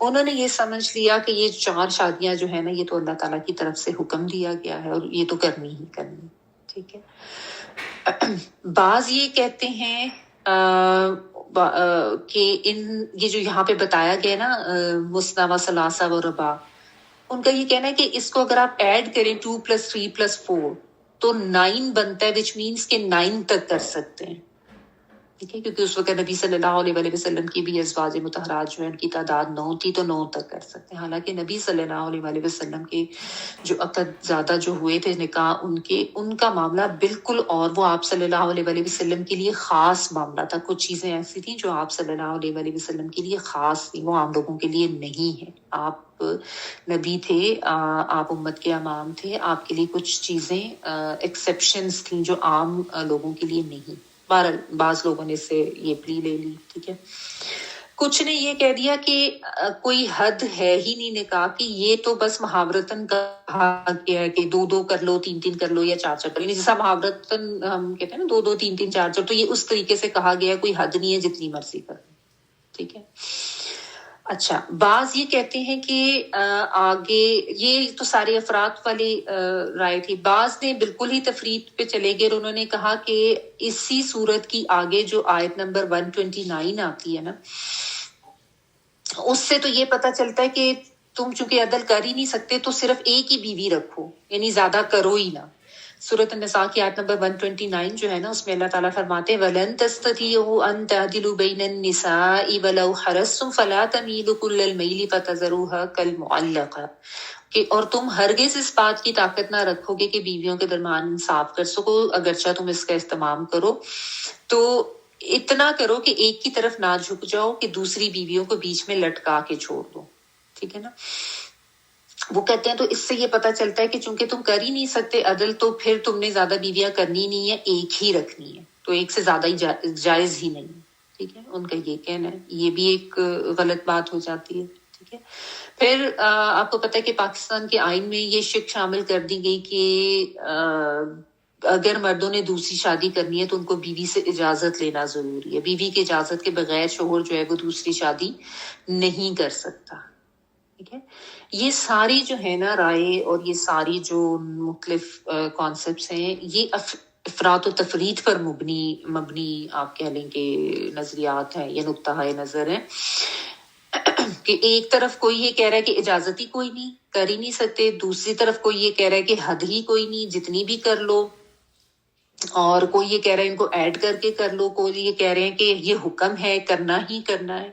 انہوں نے یہ سمجھ لیا کہ یہ 4 شادیاں جو ہے نا، یہ تو اللہ تعالیٰ کی طرف سے حکم دیا گیا ہے اور یہ تو کرنی ہی کرنی۔ ٹھیک ہے، بعض یہ کہتے ہیں کہ یہ جو یہاں پہ بتایا گیا نا مثنی و ثلاثہ و رباع، ان کا یہ کہنا ہے کہ اس کو اگر آپ ایڈ کریں 2 + 3 + 4 تو 9 بنتا ہے، وچ مینس کہ 9 تک کر سکتے ہیں۔ ٹھیک ہے، کیونکہ اس وقت نبی صلی اللہ علیہ وسلم کی بھی ازواج مطہرات جو ہیں ان کی تعداد 9 تھی، تو 9 تک کر سکتے ہیں۔ حالانکہ نبی صلی اللہ علیہ وسلم کے جو عقد زیادہ جو ہوئے تھے نکاح، ان کا معاملہ بالکل، اور وہ آپ صلی اللہ علیہ وسلم کے لیے خاص معاملہ تھا۔ کچھ چیزیں ایسی تھیں جو آپ صلی اللہ علیہ وسلم کے لیے خاص تھیں، وہ عام لوگوں کے لیے نہیں ہے۔ آپ نبی تھے، آپ امت کے امام تھے، آپ کے لیے کچھ چیزیں ایکسیپشنز تھیں جو عام لوگوں کے لیے نہیں۔ بہرحال بعض لوگوں نے اس سے یہ پلی لے لی۔ ٹھیک ہے، کچھ نے یہ کہہ دیا کہ کوئی حد ہے ہی نہیں نکاح کی، یہ تو بس محاورتاً کہا گیا ہے کہ 2 کر لو، 3 کر لو یا 4 کر لو، جیسا محاورتاً ہم کہتے ہیں نا 2 3 4، تو یہ اس طریقے سے کہا گیا ہے، کوئی حد نہیں ہے، جتنی مرضی کر لو. ٹھیک ہے. اچھا، بعض یہ کہتے ہیں کہ آگے یہ تو سارے افراد والی رائے تھی. بعض نے بالکل ہی تفرید پہ چلے گئے اور انہوں نے کہا کہ اسی صورت کی آگے جو آیت نمبر 129 آتی ہے نا، اس سے تو یہ پتہ چلتا ہے کہ تم چونکہ عدل کر ہی نہیں سکتے تو صرف ایک ہی بیوی رکھو، یعنی زیادہ کرو ہی نہ. سورۃ النساء کی آیت نمبر 129 جو ہے نا، اس میں اللہ تعالیٰ فرماتے ہیں وَلَن تَسْتَطِيعُوا أَن تَعْدِلُوا بَيْنَ النِّسَاءِ وَلَوْ حَرَصْتُمْ فَلَا تَمِيلُوا كُلَّ الْمَيْلِ فَتَذَرُوهَا كَالْمُعَلَّقَةِ، کہ اور تم ہرگز اس بات کی طاقت نہ رکھو گے کہ بیویوں کے درمیان انصاف کر سکو، اگرچہ تم اس کا استعمال کرو تو اتنا کرو کہ ایک کی طرف نہ جھک جاؤ کہ دوسری بیویوں کو بیچ میں لٹکا کے چھوڑ دو. ٹھیک ہے نا. وہ کہتے ہیں تو اس سے یہ پتہ چلتا ہے کہ چونکہ تم کر ہی نہیں سکتے عدل، تو پھر تم نے زیادہ بیویاں کرنی نہیں ہے، ایک ہی رکھنی ہے، تو ایک سے زیادہ ہی جائز ہی نہیں. ٹھیک ہے، ان کا یہ کہنا ہے. یہ بھی ایک غلط بات ہو جاتی ہے. ٹھیک ہے. پھر آپ کو پتہ ہے کہ پاکستان کے آئین میں یہ شک شامل کر دی گئی کہ اگر مردوں نے دوسری شادی کرنی ہے تو ان کو بیوی سے اجازت لینا ضروری ہے. بیوی کی اجازت کے بغیر شوہر جو ہے وہ دوسری شادی نہیں کر سکتا. ٹھیک ہے. یہ ساری جو ہے نا رائے اور یہ ساری جو مختلف کانسیپٹس ہیں، یہ افراط و تفرید پر مبنی آپ کہہ لیں کہ نظریات ہیں یا نقطہ نظر ہیں، کہ ایک طرف کوئی یہ کہہ رہا ہے کہ اجازت ہی کوئی نہیں، کر ہی نہیں سکتے، دوسری طرف کوئی یہ کہہ رہا ہے کہ حد ہی کوئی نہیں، جتنی بھی کر لو، اور کوئی یہ کہہ رہا ہے ان کو ایڈ کر کے کر لو، کوئی یہ کہہ رہے ہیں کہ یہ حکم ہے، کرنا ہی کرنا ہے.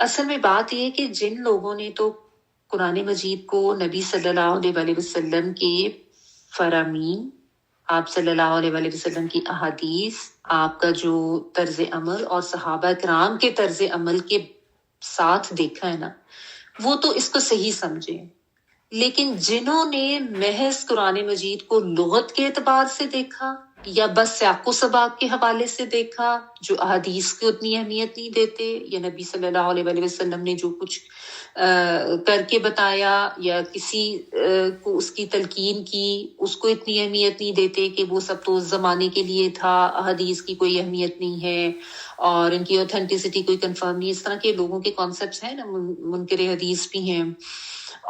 اصل میں بات یہ ہے کہ جن لوگوں نے تو قرآن مجید کو نبی صلی اللہ علیہ وسلم کے فرامین، آپ صلی اللہ علیہ وسلم کی احادیث، آپ کا جو طرز عمل اور صحابہ کرام کے طرز عمل کے ساتھ دیکھا ہے نا، وہ تو اس کو صحیح سمجھے. لیکن جنہوں نے محض قرآن مجید کو لغت کے اعتبار سے دیکھا یا بس سیاق و سباق کے حوالے سے دیکھا، جو احادیث کو اتنی اہمیت نہیں دیتے، یا نبی صلی اللہ علیہ وسلم نے جو کچھ کر کے بتایا یا کسی کو اس کی تلقین کی، اس کو اتنی اہمیت نہیں دیتے کہ وہ سب تو اس زمانے کے لیے تھا، احادیث کی کوئی اہمیت نہیں ہے اور ان کی اوتھینٹسٹی کوئی کنفرم نہیں. اس طرح کے لوگوں کے کانسیپٹس ہیں نا، منکر حدیث بھی ہیں،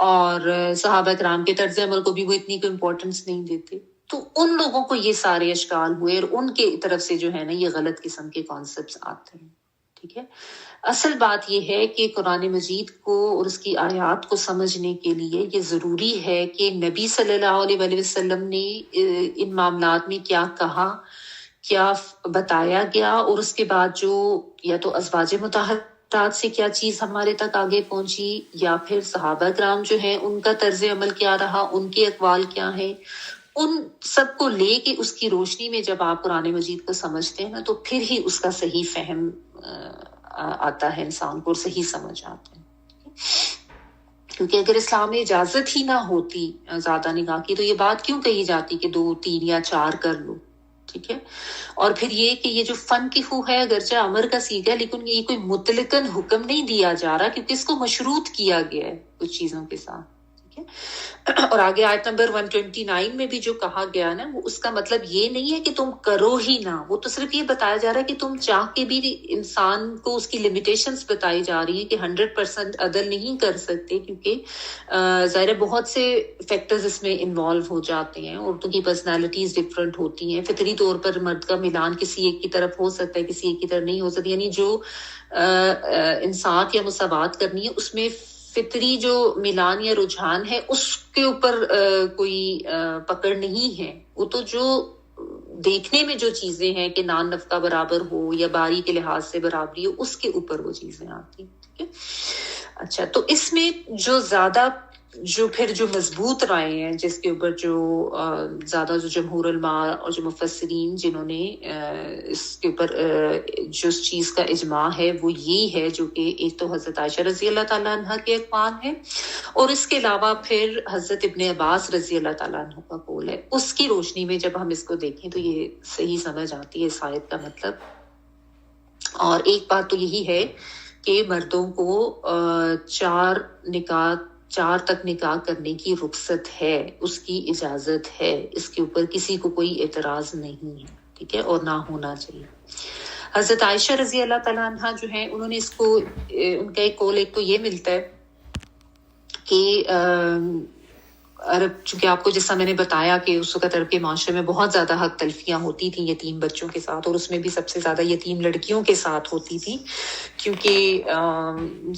اور صحابہ کرام کے طرز عمل کو بھی وہ اتنی کوئی امپورٹنس نہیں دیتے. تو ان لوگوں کو یہ سارے اشکال ہوئے اور ان کے طرف سے جو ہے نا یہ غلط قسم کے کانسیپٹس آتے ہیں. ٹھیک ہے. اصل بات یہ ہے کہ قرآن مجید کو اور اس کی آیات کو سمجھنے کے لیے یہ ضروری ہے کہ نبی صلی اللہ علیہ وسلم نے ان معاملات میں کیا کہا، کیا بتایا گیا، اور اس کے بعد جو یا تو ازواج مطہرات سے کیا چیز ہمارے تک آگے پہنچی، یا پھر صحابہ کرام جو ہیں ان کا طرز عمل کیا رہا، ان کے اقوال کیا ہیں، ان سب کو لے کے اس کی روشنی میں جب آپ قرآن مجید کو سمجھتے ہیں نا، تو پھر ہی اس کا صحیح فہم آتا ہے انسان کو، اور صحیح سمجھ آتا ہے. کیونکہ اگر اسلام میں اجازت ہی نہ ہوتی زیادہ نکاح کی، تو یہ بات کیوں کہی جاتی کہ 2 3 یا 4 کر لو. ٹھیک ہے. اور پھر یہ کہ یہ جو فن کی خو ہے، اگرچہ امر کا سیغہ ہے، لیکن یہ کوئی مطلقاً حکم نہیں دیا جا رہا، کیونکہ اس کو مشروط کیا گیا ہے کچھ چیزوں کے ساتھ. اور آگے آیت نمبر 129 میں بھی جو کہا گیا نا، وہ اس کا مطلب یہ نہیں ہے کہ تم کرو ہی نہ، وہ تو صرف یہ بتایا جا رہا ہے کہ تم چاہ کے بھی انسان کو اس کی لمیٹیشنز بتائی جا رہی ہیں کہ 100% عدل نہیں کر سکتے، کیونکہ ظاہر بہت سے فیکٹرز اس میں انوالو ہو جاتے ہیں. عورتوں کی پرسنالٹیز ڈفرینٹ ہوتی ہیں، فطری طور پر مرد کا میلان کسی ایک کی طرف ہو سکتا ہے، کسی ایک کی طرف نہیں ہو سکتا. یعنی جو انصاف یا مساوات کرنی ہے، اس میں فطری جو میلان یا رجحان ہے اس کے اوپر کوئی پکڑ نہیں ہے. وہ تو جو دیکھنے میں جو چیزیں ہیں کہ نان نفقہ برابر ہو یا باری کے لحاظ سے برابری ہو، اس کے اوپر وہ چیزیں آتی ہیں. ٹھیک ہے. اچھا، تو اس میں جو زیادہ جو پھر جو مضبوط رائے ہیں، جس کے اوپر جو زیادہ جو جمہور علماء اور جو مفسرین جنہوں نے اس کے اوپر جو اس چیز کا اجماع ہے، وہ یہی ہے، جو کہ ایک تو حضرت عائشہ رضی اللہ تعالیٰ عنہ کے اقوال ہیں، اور اس کے علاوہ پھر حضرت ابن عباس رضی اللہ تعالیٰ عنہ کا قول ہے. اس کی روشنی میں جب ہم اس کو دیکھیں تو یہ صحیح سمجھ آتی ہے اس آیت کا مطلب. اور ایک بات تو یہی ہے کہ مردوں کو 4 تک نکاح کرنے کی رخصت ہے، اس کی اجازت ہے، اس کے اوپر کسی کو کوئی اعتراض نہیں ہے، ٹھیک ہے، اور نہ ہونا چاہیے۔ حضرت عائشہ رضی اللہ تعالیٰ عنہ جو ہیں انہوں نے اس کو ان کا ایک قول ایک تو یہ ملتا ہے کہ عرب، چونکہ آپ کو جیسا میں نے بتایا کہ اس وقت عرب کے معاشرے میں بہت زیادہ حق تلفیاں ہوتی تھیں یتیم بچوں کے ساتھ، اور اس میں بھی سب سے زیادہ یتیم لڑکیوں کے ساتھ ہوتی تھی، کیونکہ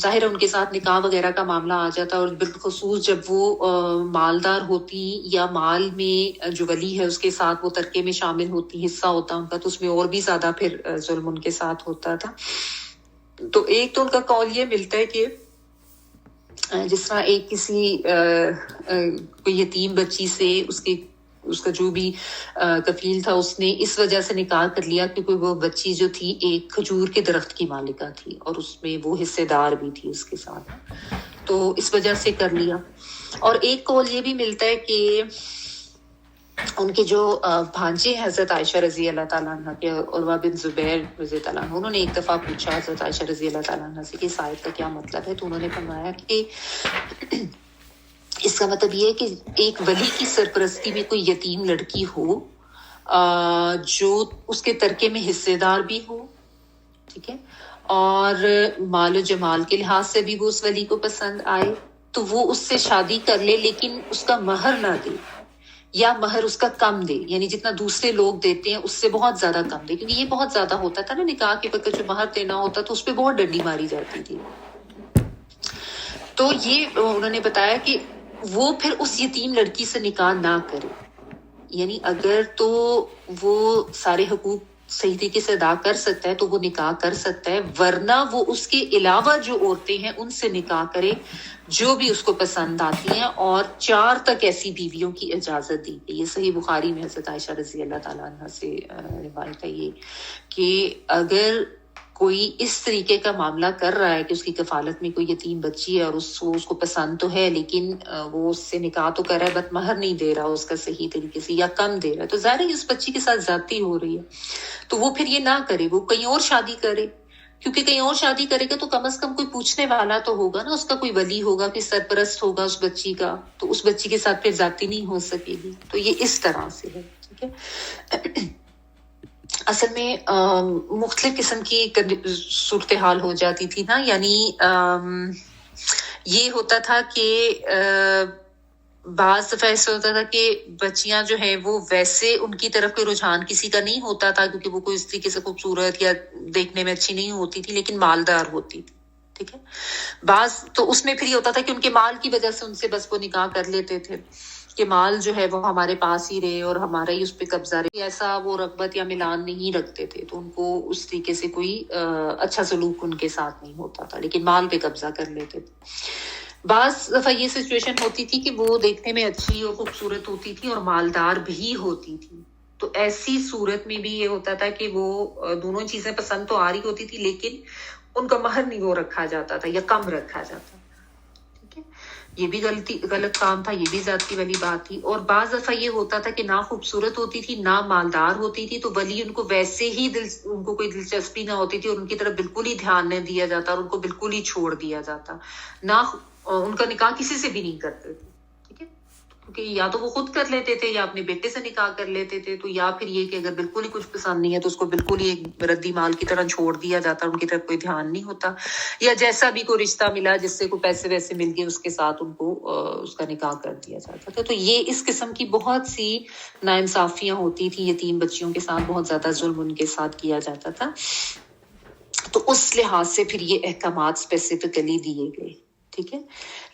ظاہر ہے ان کے ساتھ نکاح وغیرہ کا معاملہ آ جاتا، اور بالخصوص جب وہ مالدار ہوتی یا مال میں جو ولی ہے اس کے ساتھ وہ ترکے میں شامل ہوتی، حصہ ہوتا ان کا، تو اس میں اور بھی زیادہ پھر ظلم ان کے ساتھ ہوتا تھا۔ تو ایک تو ان کا قول یہ ملتا ہے کہ جس طرح ایک کسی کوئی یتیم بچی سے اس کا جو بھی کفیل تھا اس نے اس وجہ سے نکاح کر لیا کیونکہ وہ بچی جو تھی ایک کھجور کے درخت کی مالکہ تھی اور اس میں وہ حصے دار بھی تھی اس کے ساتھ، تو اس وجہ سے کر لیا۔ اور ایک قول یہ بھی ملتا ہے کہ ان کے جو بھانجے حضرت عائشہ رضی اللہ تعالیٰ عنہ کے عروہ بن زبیر رضی اللہ عنہ، انہوں نے ایک دفعہ پوچھا حضرت عائشہ رضی اللہ تعالیٰ عنہ سے کہ اس آیت کا کیا مطلب ہے، تو انہوں نے فرمایا کہ اس کا مطلب یہ ہے کہ ایک ولی کی سرپرستی میں کوئی یتیم لڑکی ہو جو اس کے ترکے میں حصے دار بھی ہو، ٹھیک ہے، اور مال و جمال کے لحاظ سے بھی وہ اس ولی کو پسند آئے، تو وہ اس سے شادی کر لے لیکن اس کا مہر نہ دے، یا مہر اس کا کم دے، یعنی جتنا دوسرے لوگ دیتے ہیں اس سے بہت زیادہ کم دے، کیونکہ یہ بہت زیادہ ہوتا تھا نا نکاح کے وقت جو مہر دینا ہوتا تو اس پہ بہت ڈنڈی ماری جاتی تھی۔ تو یہ انہوں نے بتایا کہ وہ پھر اس یتیم لڑکی سے نکاح نہ کرے، یعنی اگر تو وہ سارے حقوق صحیح طریقے سے ادا کر سکتا ہے تو وہ نکاح کر سکتا ہے، ورنہ وہ اس کے علاوہ جو عورتیں ہیں ان سے نکاح کرے جو بھی اس کو پسند آتی ہیں، اور 4 تک ایسی بیویوں کی اجازت دی گئی۔ یہ صحیح بخاری میں حضرت عائشہ رضی اللہ تعالیٰ عنہ سے روایت ہے یہ کہ اگر کوئی اس طریقے کا معاملہ کر رہا ہے کہ اس کی کفالت میں کوئی یتیم بچی ہے اور اس کو پسند تو ہے لیکن وہ اس سے نکاح تو کر رہا ہے بٹ مہر نہیں دے رہا اس کا صحیح طریقے سے یا کم دے رہا ہے، تو ظاہر ہے اس بچی کے ساتھ زیادتی ہو رہی ہے، تو وہ پھر یہ نہ کرے، وہ کہیں اور شادی کرے، کیونکہ کہیں اور شادی کرے گا تو کم از کم کوئی پوچھنے والا تو ہوگا نا، اس کا کوئی ولی ہوگا، کوئی سرپرست ہوگا اس بچی کا، تو اس بچی کے ساتھ پھر زیادتی نہیں ہو سکے گی۔ تو یہ اس طرح سے ہے، ٹھیک ہے۔ اصل میں مختلف قسم کی صورتحال ہو جاتی تھی نا، یعنی یہ ہوتا تھا کہ بعض دفعہ ایسا ہوتا تھا کہ بچیاں جو ہیں وہ ویسے ان کی طرف کوئی رجحان کسی کا نہیں ہوتا تھا کیونکہ وہ کوئی اس طریقے سے خوبصورت یا دیکھنے میں اچھی نہیں ہوتی تھی لیکن مالدار ہوتی تھی، ٹھیک ہے۔ بعض تو اس میں پھر یہ ہوتا تھا کہ ان کے مال کی وجہ سے ان سے بس وہ نکاح کر لیتے تھے کہ مال جو ہے وہ ہمارے پاس ہی رہے اور ہمارا ہی اس پہ قبضہ رہے، ایسا وہ رغبت یا ملان نہیں رکھتے تھے، تو ان کو اس طریقے سے کوئی اچھا سلوک ان کے ساتھ نہیں ہوتا تھا لیکن مال پہ قبضہ کر لیتے تھے۔ بعض دفعہ یہ سچویشن ہوتی تھی کہ وہ دیکھنے میں اچھی اور خوبصورت ہوتی تھی اور مالدار بھی ہوتی تھی، تو ایسی صورت میں بھی یہ ہوتا تھا کہ وہ دونوں چیزیں پسند تو آ رہی ہوتی تھی لیکن ان کا مہر نہیں وہ رکھا جاتا تھا یا کم رکھا جاتا، ٹھیک ہے۔ یہ بھی غلط کام تھا، یہ بھی زیادتی والی بات تھی۔ اور بعض دفعہ یہ ہوتا تھا کہ نہ خوبصورت ہوتی تھی نہ مالدار ہوتی تھی، تو ولی ان کو ویسے ہی ان کو کوئی دلچسپی نہ ہوتی تھی اور ان کی طرف بالکل ہی دھیان نہیں دیا جاتا اور ان کو بالکل ہی چھوڑ دیا جاتا، نہ ان کا نکاح کسی سے بھی نہیں کرتے تھے، ٹھیک ہے، کیونکہ یا تو وہ خود کر لیتے تھے یا اپنے بیٹے سے نکاح کر لیتے تھے، تو یا پھر یہ کہ اگر بالکل ہی کچھ پسند نہیں ہے تو اس کو بالکل ہی ایک ردی مال کی طرح چھوڑ دیا جاتا، ان کی طرف کوئی دھیان نہیں ہوتا، یا جیسا بھی کوئی رشتہ ملا جس سے کوئی پیسے ویسے مل گئے اس کے ساتھ ان کو اس کا نکاح کر دیا جاتا تھا۔ تو یہ اس قسم کی بہت سی ناانصافیاں ہوتی تھی، یتیم بچیوں کے ساتھ بہت زیادہ ظلم ان کے ساتھ کیا جاتا تھا، تو اس لحاظ سے پھر یہ احکامات اسپیسیفکلی دیے گئے، ٹھیک ہے۔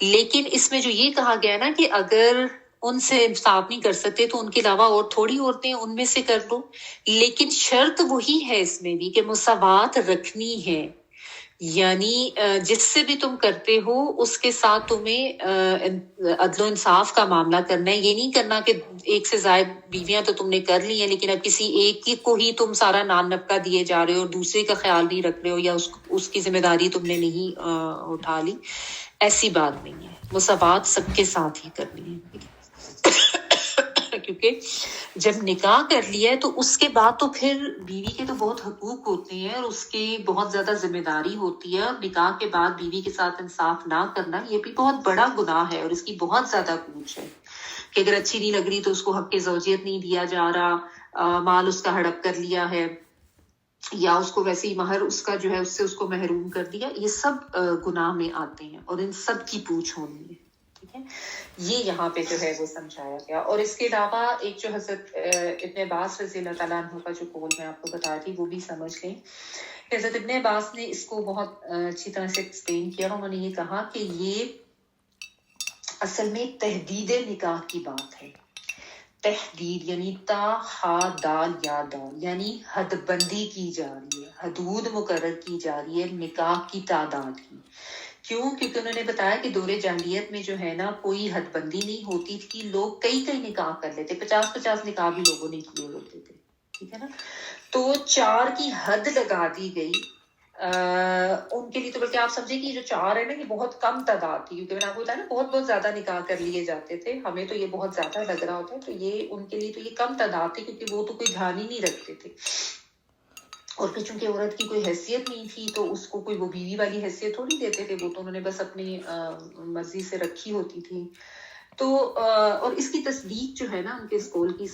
لیکن اس میں جو یہ کہا گیا نا کہ اگر ان سے انصاف نہیں کر سکتے تو ان کے علاوہ اور تھوڑی عورتیں ان میں سے کر لو، لیکن شرط وہی ہے اس میں بھی کہ مساوات رکھنی ہے، یعنی جس سے بھی تم کرتے ہو اس کے ساتھ تمہیں عدل و انصاف کا معاملہ کرنا ہے، یہ نہیں کرنا کہ ایک سے زائد بیویاں تو تم نے کر لی ہیں لیکن اب کسی ایک کو ہی تم سارا نان نفقہ دیے جا رہے ہو اور دوسرے کا خیال نہیں رکھ رہے ہو یا اس کی ذمہ داری تم نے نہیں اٹھا لی، ایسی بات نہیں ہے، مساوات سب کے ساتھ ہی کرنی ہے۔ کیونکہ جب نکاح کر لیا ہے تو اس کے بعد تو پھر بیوی کے تو بہت حقوق ہوتے ہیں اور اس کی بہت زیادہ ذمہ داری ہوتی ہے، اور نکاح کے بعد بیوی کے ساتھ انصاف نہ کرنا یہ بھی بہت بڑا گناہ ہے، اور اس کی بہت زیادہ کوچ ہے کہ اگر اچھی نہیں لگ رہی تو اس کو حق زوجیت نہیں دیا جا رہا، مال اس کا ہڑپ کر لیا ہے، یا اس کو ویسے ہی مہر اس کا جو ہے اس سے اس کو محروم کر دیا، یہ سب گناہ میں آتے ہیں اور ان سب کی پوچھ ہونی ہے. ٹھیک ہے، یہ یہاں پہ جو ہے وہ سمجھایا گیا. اور اس کے علاوہ ایک جو حضرت ابن عباس رضی اللہ تعالیٰ عنہ کا جو قول میں آپ کو بتا تھی وہ بھی سمجھ لیں. حضرت ابن عباس نے اس کو بہت اچھی طرح سے ایکسپلین کیا. انہوں نے یہ کہا کہ یہ اصل میں تحدید نکاح کی بات ہے. تحدید یعنی تا ہا دال یا دال، یعنی حد بندی کی جا رہی ہے، حدود مقرر کی جا رہی ہے نکاح کی تعداد کی. کیوں؟ کیونکہ انہوں نے بتایا کہ دور جاہلیت میں جو ہے نا کوئی حد بندی نہیں ہوتی تھی، لوگ کئی نکاح کر لیتے، 50 نکاح بھی لوگوں نے کیے ہوتے تھے. ٹھیک ہے نا، تو 4 کی حد لگا دی گئی ان کے لیے. تو بلکہ آپ سمجھے کہ یہ جو 4 ہے نا یہ بہت کم تعداد تھی، کیونکہ میں نے آپ کو بتایا نا بہت زیادہ نکاح کر لیے جاتے تھے، ہمیں تو یہ بہت زیادہ لگ رہا ہوتا ہے، تو یہ ان کے لیے تو یہ کم تعداد تھی، کیونکہ وہ تو کوئی دھیان ہی نہیں رکھتے تھے. اور پھر چونکہ عورت کی کوئی حیثیت نہیں تھی تو اس کو کوئی وہ بیوی والی حیثیت تھوڑی دیتے تھے، وہ تو انہوں نے بس اپنی مرضی سے رکھی ہوتی تھی. تو اور اس کی تصدیق جو ہے نا ان کے اس قول کی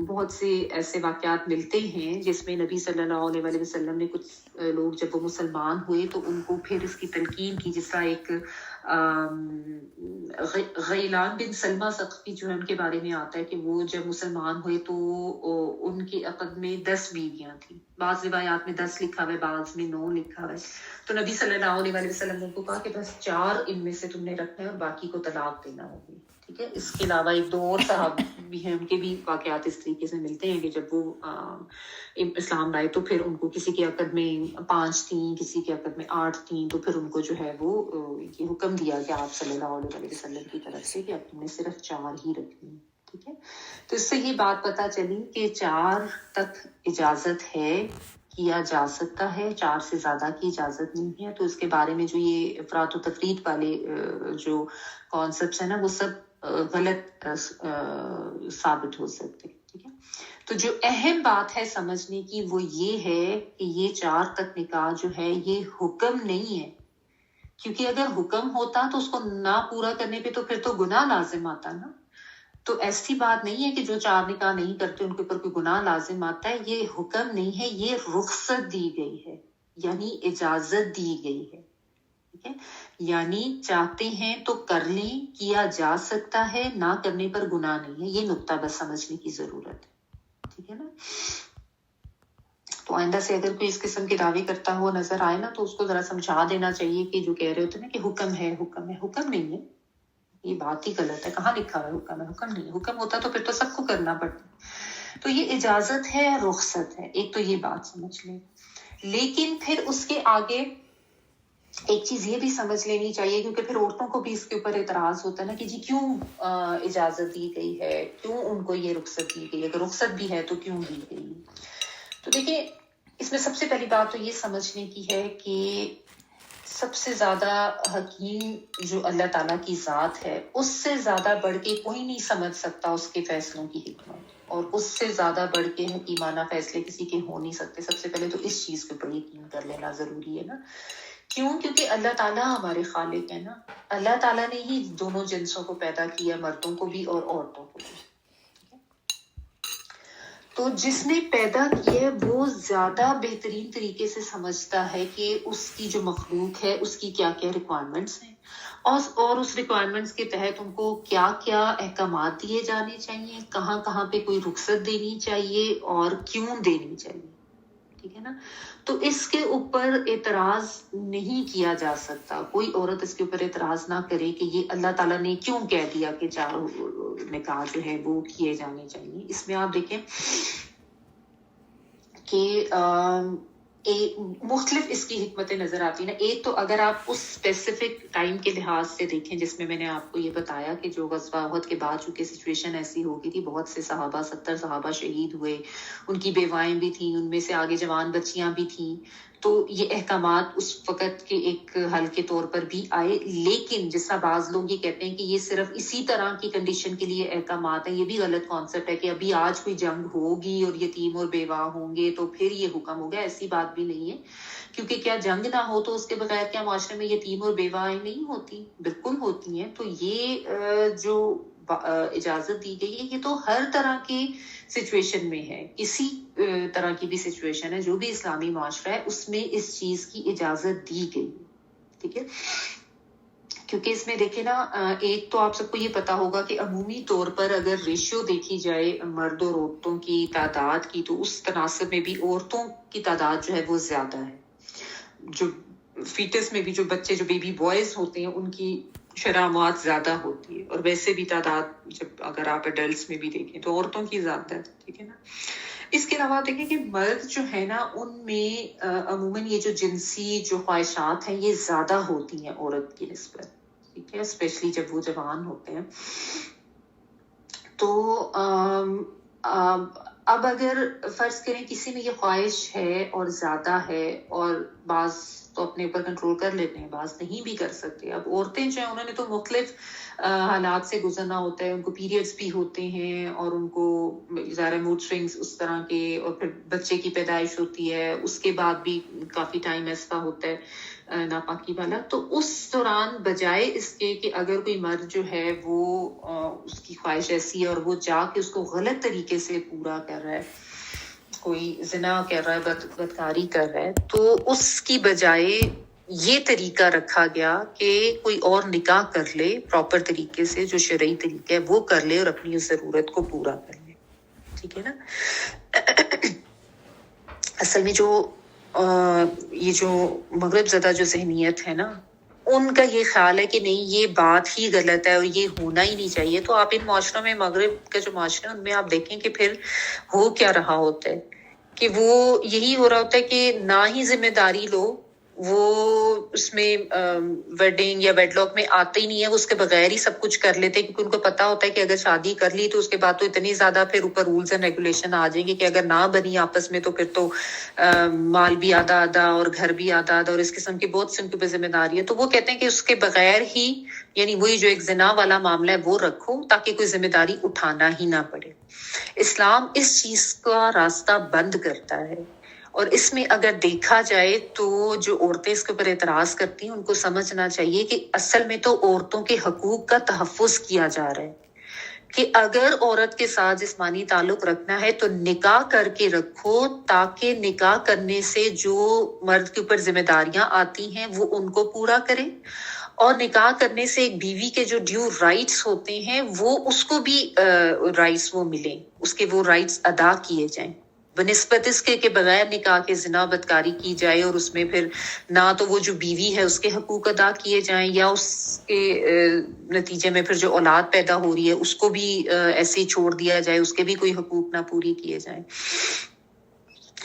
بہت سے ایسے واقعات ملتے ہیں جس میں نبی صلی اللہ علیہ وسلم نے کچھ لوگ جب وہ مسلمان ہوئے تو ان کو پھر اس کی تلقین کی. جس طرح ایک غیلان بن سلمہ ثقفی جو ہے ان کے بارے میں آتا ہے کہ وہ جب مسلمان ہوئے تو ان کے عقد میں 10 بیویاں تھیں. بعض روایات میں 10 لکھا ہوا ہے، بعض میں 9 لکھا ہوا ہے. تو نبی صلی اللہ علیہ وسلم نے ان کو کہا کہ بس 4 ان میں سے تم نے رکھنا ہے اور باقی کو طلاق دینا ہوگی. ٹھیک ہے، اس کے علاوہ 1-2 اور صحابہ بھی ہیں، ان کے بھی واقعات اس طریقے سے ملتے ہیں کہ جب وہ اسلام لائے تو پھر ان کو کسی کے عقد میں 5 تھیں، کسی کے عقد میں 8 تھیں، تو پھر ان کو جو ہے وہ یہ حکم دیا کہ آپ صلی اللہ علیہ وسلم کی طرف سے کہ اب تم نے صرف 4 ہی رکھنی ہے. ٹھیک ہے، تو اس سے یہ بات پتہ چلی کہ 4 تک اجازت ہے، کیا جا سکتا ہے، 4 سے زیادہ کی اجازت نہیں ہے. تو اس کے بارے میں جو یہ افراط و تفریط والے جو کانسیپٹس ہیں نا وہ سب غلط ثابت ہو سکتے. ٹھیک ہے، تو جو اہم بات ہے سمجھنے کی وہ یہ ہے کہ یہ 4 تک نکاح جو ہے یہ حکم نہیں ہے، کیونکہ اگر حکم ہوتا تو اس کو نہ پورا کرنے پہ تو پھر تو گناہ لازم آتا نا. تو ایسی بات نہیں ہے کہ جو 4 نکاح نہیں کرتے ان کے اوپر کوئی گناہ لازم آتا ہے. یہ حکم نہیں ہے، یہ رخصت دی گئی ہے، یعنی اجازت دی گئی ہے. ٹھیک ہے، یعنی چاہتے ہیں تو کر لیں، کیا جا سکتا ہے، نہ کرنے پر گناہ نہیں ہے. یہ نقطہ بس سمجھنے کی ضرورت ہے. ٹھیک ہے نا، تو آئندہ سے اگر کوئی اس قسم کے دعوے کرتا ہوا نظر آئے نا تو اس کو ذرا سمجھا دینا چاہیے کہ جو کہہ رہے ہوتے ہیں نا کہ حکم ہے، حکم ہے، حکم نہیں ہے. یہ بات ہی غلط ہے. کہاں لکھا ہوا ہے حکم ہے؟ حکم نہیں ہے. حکم ہوتا تو پھر تو سب کو کرنا پڑتا. تو یہ اجازت ہے، رخصت ہے. ایک تو یہ بات سمجھ لیں. لیکن پھر اس کے آگے ایک چیز یہ بھی سمجھ لینی چاہیے، کیونکہ پھر عورتوں کو بھی اس کے اوپر اعتراض ہوتا ہے نا کہ جی کیوں اجازت دی گئی ہے، کیوں ان کو یہ رخصت دی گئی، اگر رخصت بھی ہے تو کیوں دی گئی. تو دیکھیں اس میں سب سے پہلی بات تو یہ سمجھنے کی ہے کہ سب سے زیادہ حکیم جو اللہ تعالیٰ کی ذات ہے، اس سے زیادہ بڑھ کے کوئی نہیں سمجھ سکتا اس کے فیصلوں کی حکمت، اور اس سے زیادہ بڑھ کے حکیمانہ فیصلے کسی کے ہو نہیں سکتے. سب سے پہلے تو اس چیز کے اوپر یقین کر لینا ضروری ہے نا. کیوں؟ کیونکہ اللہ تعالیٰ ہمارے خالق ہے نا. اللہ تعالیٰ نے ہی دونوں جنسوں کو پیدا کیا، مردوں کو بھی اور عورتوں کو بھی. تو جس نے پیدا کیا ہے وہ زیادہ بہترین طریقے سے سمجھتا ہے کہ اس کی جو مخلوق ہے اس کی کیا کیا ریکوائرمنٹس ہیں، اور اس ریکوائرمنٹس کے تحت ان کو کیا کیا احکامات دیے جانے چاہیے، کہاں کہاں پہ کوئی رخصت دینی چاہیے اور کیوں دینی چاہیے. ٹھیک ہے نا، تو اس کے اوپر اعتراض نہیں کیا جا سکتا. کوئی عورت اس کے اوپر اعتراض نہ کرے کہ یہ اللہ تعالیٰ نے کیوں کہہ دیا کہ 4 نکاح جو ہے وہ کیے جانے چاہیے. اس میں آپ دیکھیں کہ مختلف اس کی حکمتیں نظر آتی ہیں نا. ایک تو اگر آپ اس اسپیسیفک ٹائم کے لحاظ سے دیکھیں جس میں نے آپ کو یہ بتایا کہ جو غزوہ احد کے بعد چونکہ سچویشن ایسی ہو گئی تھی، بہت سے صحابہ 70 صحابہ شہید ہوئے، ان کی بیوائیں بھی تھیں، ان میں سے آگے جوان بچیاں بھی تھیں. تو یہ احکامات اس وقت کے ایک حل کے طور پر بھی آئے، لیکن جس طرح بعض لوگ یہ کہتے ہیں کہ یہ صرف اسی طرح کی کنڈیشن کے لیے احکامات ہیں، یہ بھی غلط کانسیپٹ ہے کہ ابھی آج کوئی جنگ ہوگی اور یتیم اور بیوہ ہوں گے تو پھر یہ حکم ہوگا، ایسی بات بھی نہیں ہے، کیونکہ کیا جنگ نہ ہو تو اس کے بغیر کیا معاشرے میں یتیم اور بیوائیں نہیں ہوتی؟ بالکل ہوتی ہیں۔ تو یہ جو اجازت دی گئی ہے یہ تو ہر طرح کی سچویشن میں ہے، کسی طرح کی بھی سچویشن ہے جو بھی اسلامی معاشرہ ہے اس میں اس چیز کی اجازت دی گئی، ٹھیک ہے؟ کیونکہ اس میں دیکھیں نا، ایک تو آپ سب کو یہ پتا ہوگا کہ عمومی طور پر اگر ریشیو دیکھی جائے مرد اور عورتوں کی تعداد کی تو اس تناسب میں بھی عورتوں کی تعداد جو ہے وہ زیادہ ہے۔ جو فیٹس میں بھی جو بچے جو بیبی بوائز ہوتے ہیں ان کی شرح موات زیادہ ہوتی ہے، اور ویسے بھی تعداد جب اگر آپ ایڈلٹس میں بھی دیکھیں تو عورتوں کی زیادہ ہے، ٹھیک ہے نا؟ اس کے علاوہ دیکھیں کہ مرد جو ہے نا ان میں عموماً یہ جو جنسی جو خواہشات ہیں یہ زیادہ ہوتی ہیں عورت کی نسبت، ٹھیک ہے، اسپیشلی جب وہ جوان ہوتے ہیں۔ تو اب اگر فرض کریں کسی میں یہ خواہش ہے اور زیادہ ہے، اور بعض تو اپنے اوپر کنٹرول کر لیتے ہیں، بعض نہیں بھی کر سکتے۔ اب عورتیں جو ہیں انہوں نے تو مختلف حالات سے گزرنا ہوتا ہے، ان کو پیریڈز بھی ہوتے ہیں اور ان کو ظاہر موڈ سوئنگز اس طرح کے، اور پھر بچے کی پیدائش ہوتی ہے، اس کے بعد بھی کافی ٹائم ایسا ہوتا ہے ناپاکی والا۔ تو اس دوران بجائے اس کے کہ اگر کوئی مرد جو ہے وہ اس کی خواہش ایسی ہے اور وہ جا کے اس کو غلط طریقے سے پورا کر رہا ہے، کوئی زنا کر رہا ہے، بدکاری کر رہا ہے، تو اس کی بجائے یہ طریقہ رکھا گیا کہ کوئی اور نکاح کر لے پراپر طریقے سے، جو شرعی طریقہ ہے وہ کر لے اور اپنی اس ضرورت کو پورا کر لے، ٹھیک ہے نا؟ اصل میں جو یہ جو مغرب زدہ جو ذہنیت ہے نا، ان کا یہ خیال ہے کہ نہیں یہ بات ہی غلط ہے اور یہ ہونا ہی نہیں چاہیے۔ تو آپ ان معاشروں میں، مغرب کا جو معاشرہ ہے ان میں آپ دیکھیں کہ پھر ہو کیا رہا ہوتا ہے کہ وہ یہی ہو رہا ہوتا ہے کہ نہ ہی ذمہ داری لو، وہ اس میں ویڈنگ یا ویڈ لاک میں آتے ہی نہیں ہے، وہ اس کے بغیر ہی سب کچھ کر لیتے ہیں، کیونکہ ان کو پتا ہوتا ہے کہ اگر شادی کر لی تو اس کے بعد تو اتنی زیادہ پھر اوپر رولز اینڈ ریگولیشن آ جائیں گے کہ اگر نہ بنی آپس میں تو پھر تو مال بھی آدھا آدھا اور گھر بھی آدھا آدھا، اور اس قسم کی بہت سی ان کے اوپر ذمہ داری ہے۔ تو وہ کہتے ہیں کہ اس کے بغیر ہی، یعنی وہی جو ایک زنا والا معاملہ ہے وہ رکھو تاکہ کوئی ذمہ داری اٹھانا ہی نہ پڑے۔ اسلام اس چیز کا راستہ بند کرتا ہے، اور اس میں اگر دیکھا جائے تو جو عورتیں اس کے اوپر اعتراض کرتی ہیں ان کو سمجھنا چاہیے کہ اصل میں تو عورتوں کے حقوق کا تحفظ کیا جا رہا ہے، کہ اگر عورت کے ساتھ جسمانی تعلق رکھنا ہے تو نکاح کر کے رکھو، تاکہ نکاح کرنے سے جو مرد کے اوپر ذمہ داریاں آتی ہیں وہ ان کو پورا کریں، اور نکاح کرنے سے ایک بیوی کے جو ڈیو رائٹس ہوتے ہیں وہ اس کو بھی رائٹس وہ ملیں، اس کے وہ رائٹس ادا کیے جائیں، بنسبت اس کے کہ بغیر نکاح کے زنا بدکاری کی جائے اور اس میں پھر نہ تو وہ جو بیوی ہے اس کے حقوق ادا کیے جائیں، یا اس کے نتیجے میں پھر جو اولاد پیدا ہو رہی ہے اس کو بھی ایسے ہی چھوڑ دیا جائے، اس کے بھی کوئی حقوق نہ پوری کیے جائیں۔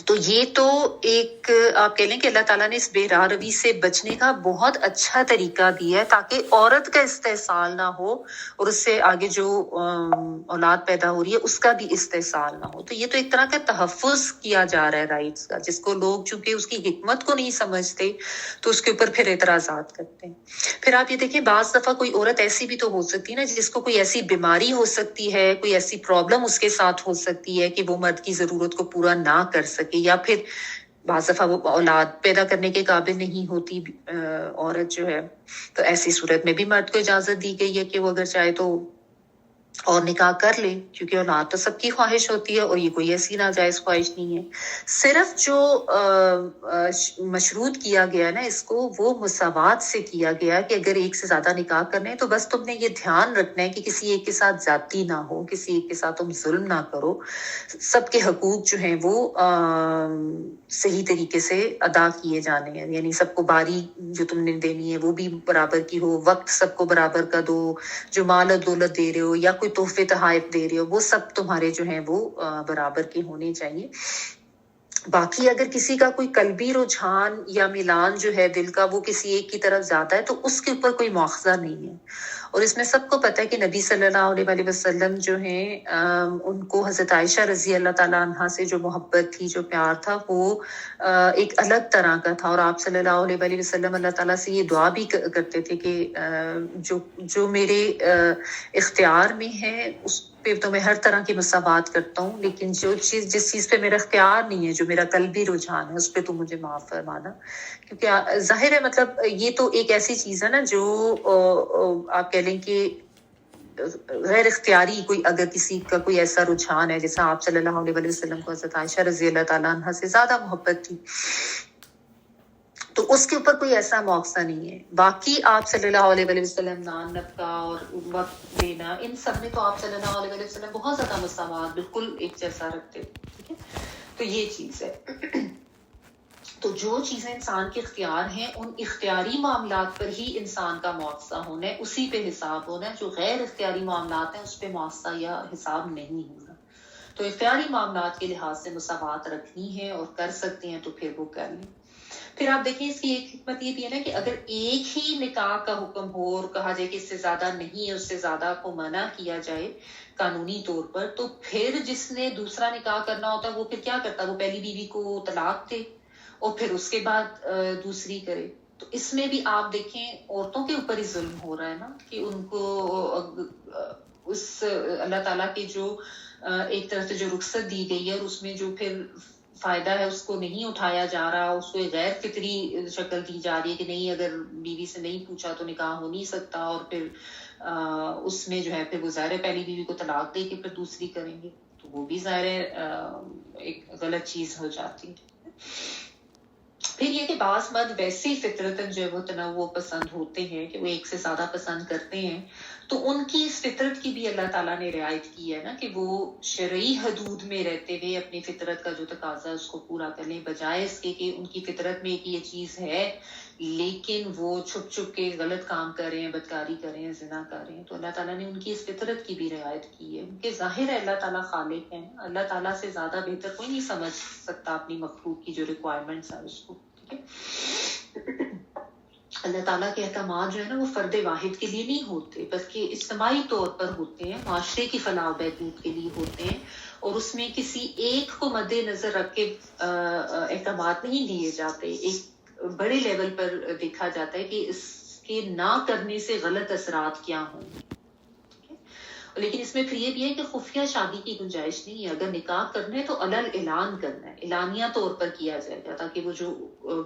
تو یہ تو ایک آپ کہہ لیں کہ اللہ تعالیٰ نے اس بے راہ روی سے بچنے کا بہت اچھا طریقہ دیا ہے تاکہ عورت کا استحصال نہ ہو اور اس سے آگے جو اولاد پیدا ہو رہی ہے اس کا بھی استحصال نہ ہو۔ تو یہ تو ایک طرح کا تحفظ کیا جا رہا ہے رائٹس کا، جس کو لوگ چونکہ اس کی حکمت کو نہیں سمجھتے تو اس کے اوپر پھر اعتراضات کرتے ہیں۔ پھر آپ یہ دیکھیں بعض دفعہ کوئی عورت ایسی بھی تو ہو سکتی ہے نا جس کو کوئی ایسی بیماری ہو سکتی ہے، کوئی ایسی پرابلم اس کے ساتھ ہو سکتی ہے کہ وہ مرد کی ضرورت کو پورا نہ کر سکے، یا پھر بعض دفعہ وہ اولاد پیدا کرنے کے قابل نہیں ہوتی عورت جو ہے، تو ایسی صورت میں بھی مرد کو اجازت دی گئی ہے کہ وہ اگر چاہے تو اور نکاح کر لے، کیونکہ اولاد تو سب کی خواہش ہوتی ہے اور یہ کوئی ایسی ناجائز خواہش نہیں ہے۔ صرف جو مشروط کیا گیا نا اس کو، وہ مساوات سے کیا گیا کہ اگر ایک سے زیادہ نکاح کرنے ہیں تو بس تم نے یہ دھیان رکھنا ہے کہ کسی ایک کے ساتھ زیادتی نہ ہو، کسی ایک کے ساتھ تم ظلم نہ کرو، سب کے حقوق جو ہیں وہ صحیح طریقے سے ادا کیے جانے ہیں، یعنی سب کو باری جو تم نے دینی ہے وہ بھی برابر کی ہو، وقت سب کو برابر کا دو، جو مال و دولت دے رہے ہو یا کوئی تحفے تحائف دے رہے ہو وہ سب تمہارے جو ہیں وہ برابر کے ہونے چاہیے۔ باقی اگر کسی کا کوئی قلبی رجحان یا میلان جو ہے دل کا وہ کسی ایک کی طرف زیادہ ہے تو اس کے اوپر کوئی مواخذہ نہیں ہے. اور اس میں سب کو پتہ ہے کہ نبی صلی اللہ علیہ وآلہ وسلم جو ہیں ان کو حضرت عائشہ رضی اللہ تعالیٰ عنہا سے جو محبت تھی، جو پیار تھا، وہ ایک الگ طرح کا تھا. اور آپ صلی اللہ علیہ وآلہ وسلم اللہ تعالیٰ سے یہ دعا بھی کرتے تھے کہ جو میرے اختیار میں ہے اس پہ تو میں ہر طرح کی مساوات کرتا ہوں، لیکن جس چیز پہ میرا اختیار نہیں ہے، جو میرا قلبی رجحان ہے، اس پہ تو مجھے معاف فرمانا. کیونکہ ظاہر ہے مطلب یہ تو ایک ایسی چیز ہے نا جو آپ کہہ لیں کہ غیر اختیاری کوئی اگر کسی کا کوئی ایسا رجحان ہے، جیسا آپ صلی اللہ علیہ وسلم کو حضرت عائشہ رضی اللہ تعالیٰ عنہ سے زیادہ محبت تھی، تو اس کے اوپر کوئی ایسا مواخذہ نہیں ہے. باقی آپ صلی اللہ علیہ وسلم نان نفقہ اور وقت دینا، ان سب میں تو آپ صلی اللہ علیہ وسلم بہت زیادہ مساوات بالکل ایک جیسا رکھتے. ٹھیک ہے، تو یہ چیز ہے. تو جو چیزیں انسان کے اختیار ہیں، ان اختیاری معاملات پر ہی انسان کا مواخذہ ہونا ہے، اسی پہ حساب ہونا ہے. جو غیر اختیاری معاملات ہیں اس پہ مواخذہ یا حساب نہیں ہونا. تو اختیاری معاملات کے لحاظ سے مساوات رکھنی ہے اور کر سکتے ہیں تو پھر وہ کر لیں. پھر آپ دیکھیں اس کی ایک حکمت یہ بھی ہے نا کہ اگر ایک ہی نکاح کا حکم ہو اور کہا جائے کہ اس سے زیادہ نہیں ہے، اس سے زیادہ کو منع کیا جائے قانونی طور پر، تو پھر جس نے دوسرا نکاح کرنا ہوتا ہے وہ پھر کیا کرتا ہے؟ وہ پہلی بیوی کو طلاق دے اور پھر اس کے بعد دوسری کرے. تو اس میں بھی آپ دیکھیں عورتوں کے اوپر ہی ظلم ہو رہا ہے نا، کہ ان کو اس اللہ تعالیٰ کی جو ایک طرف سے جو رخصت دی گئی ہے اور اس میں جو پھر فائدہ ہے اس کو نہیں اٹھایا جا رہا، اس کو ایک غیر فطری شکل دی جا رہی ہے کہ نہیں، اگر بیوی سے نہیں پوچھا تو نکاح ہو نہیں سکتا، اور پھر اس میں جو ہے پھر وہ ظاہر ہے پہلی بیوی کو طلاق دے کے پھر دوسری کریں گے، تو وہ بھی ظاہر ہے ایک غلط چیز ہو جاتی ہے. پھر یہ کہ بعض مرد ویسے ہی فطرتاً جو ہے وہ تنوع پسند ہوتے ہیں کہ وہ ایک سے زیادہ پسند کرتے ہیں، تو ان کی اس فطرت کی بھی اللہ تعالیٰ نے رعایت کی ہے نا، کہ وہ شرعی حدود میں رہتے ہوئے اپنی فطرت کا جو تقاضا ہے اس کو پورا کر لیں، بجائے اس کے کہ ان کی فطرت میں ایک یہ چیز ہے لیکن وہ چھپ چھپ کے غلط کام کر رہے ہیں، بدکاری کر رہے ہیں، زنا کر رہے ہیں. تو اللہ تعالیٰ نے ان کی اس فطرت کی بھی رعایت کی ہے، کہ ظاہر ہے اللہ تعالیٰ خالق ہیں، اللہ تعالیٰ سے زیادہ بہتر کوئی نہیں سمجھ سکتا اپنی مخلوق کی جو ریکوائرمنٹس ہیں اس کو. اللہ تعالیٰ کے احکامات جو ہے نا وہ فرد واحد کے لیے نہیں ہوتے، بلکہ اجتماعی طور پر ہوتے ہیں، معاشرے کی فلاح و بہبود کے لیے ہوتے ہیں، اور اس میں کسی ایک کو مد نظر رکھ کے احکامات نہیں دیے جاتے. ایک بڑے لیول پر دیکھا جاتا ہے کہ اس کے نہ کرنے سے غلط اثرات کیا ہوں گے. لیکن اس میں پھر یہ بھی ہے کہ خفیہ شادی کی گنجائش نہیں ہے. اگر نکاح کرنا ہے تو علل اعلان کرنا ہے، اعلانیہ طور پر کیا جائے گا، تاکہ وہ جو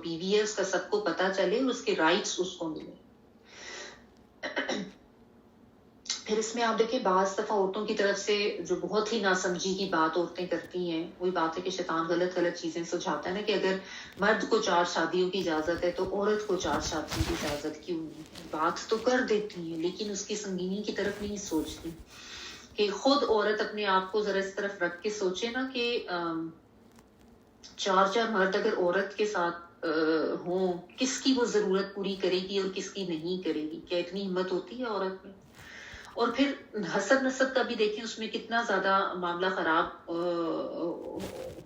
بیوی ہے اس کا سب کو پتہ چلے اور اس کے رائٹس اس کو ملے. پھر اس میں آپ دیکھیں بعض دفعہ عورتوں کی طرف سے جو بہت ہی ناسمجھی کی بات عورتیں کرتی ہیں، وہی بات ہے کہ شیطان غلط غلط چیزیں سجھاتا ہے نا، کہ اگر مرد کو 4 شادیوں کی اجازت ہے تو عورت کو 4 شادیوں کی اجازت کیوں نہیں ہے؟ بات تو کر دیتی ہیں لیکن اس کی سنگینی کی طرف نہیں سوچتی. کہ خود عورت اپنے آپ کو ذرا اس طرف رکھ کے سوچے نا کہ 4 مرد اگر عورت کے ساتھ ہوں، کس کی وہ ضرورت پوری کرے گی اور کس کی نہیں کرے گی؟ کیا اتنی ہمت ہوتی ہے عورت میں؟ اور پھر حسب نسب کا بھی دیکھیں، اس میں کتنا زیادہ معاملہ خراب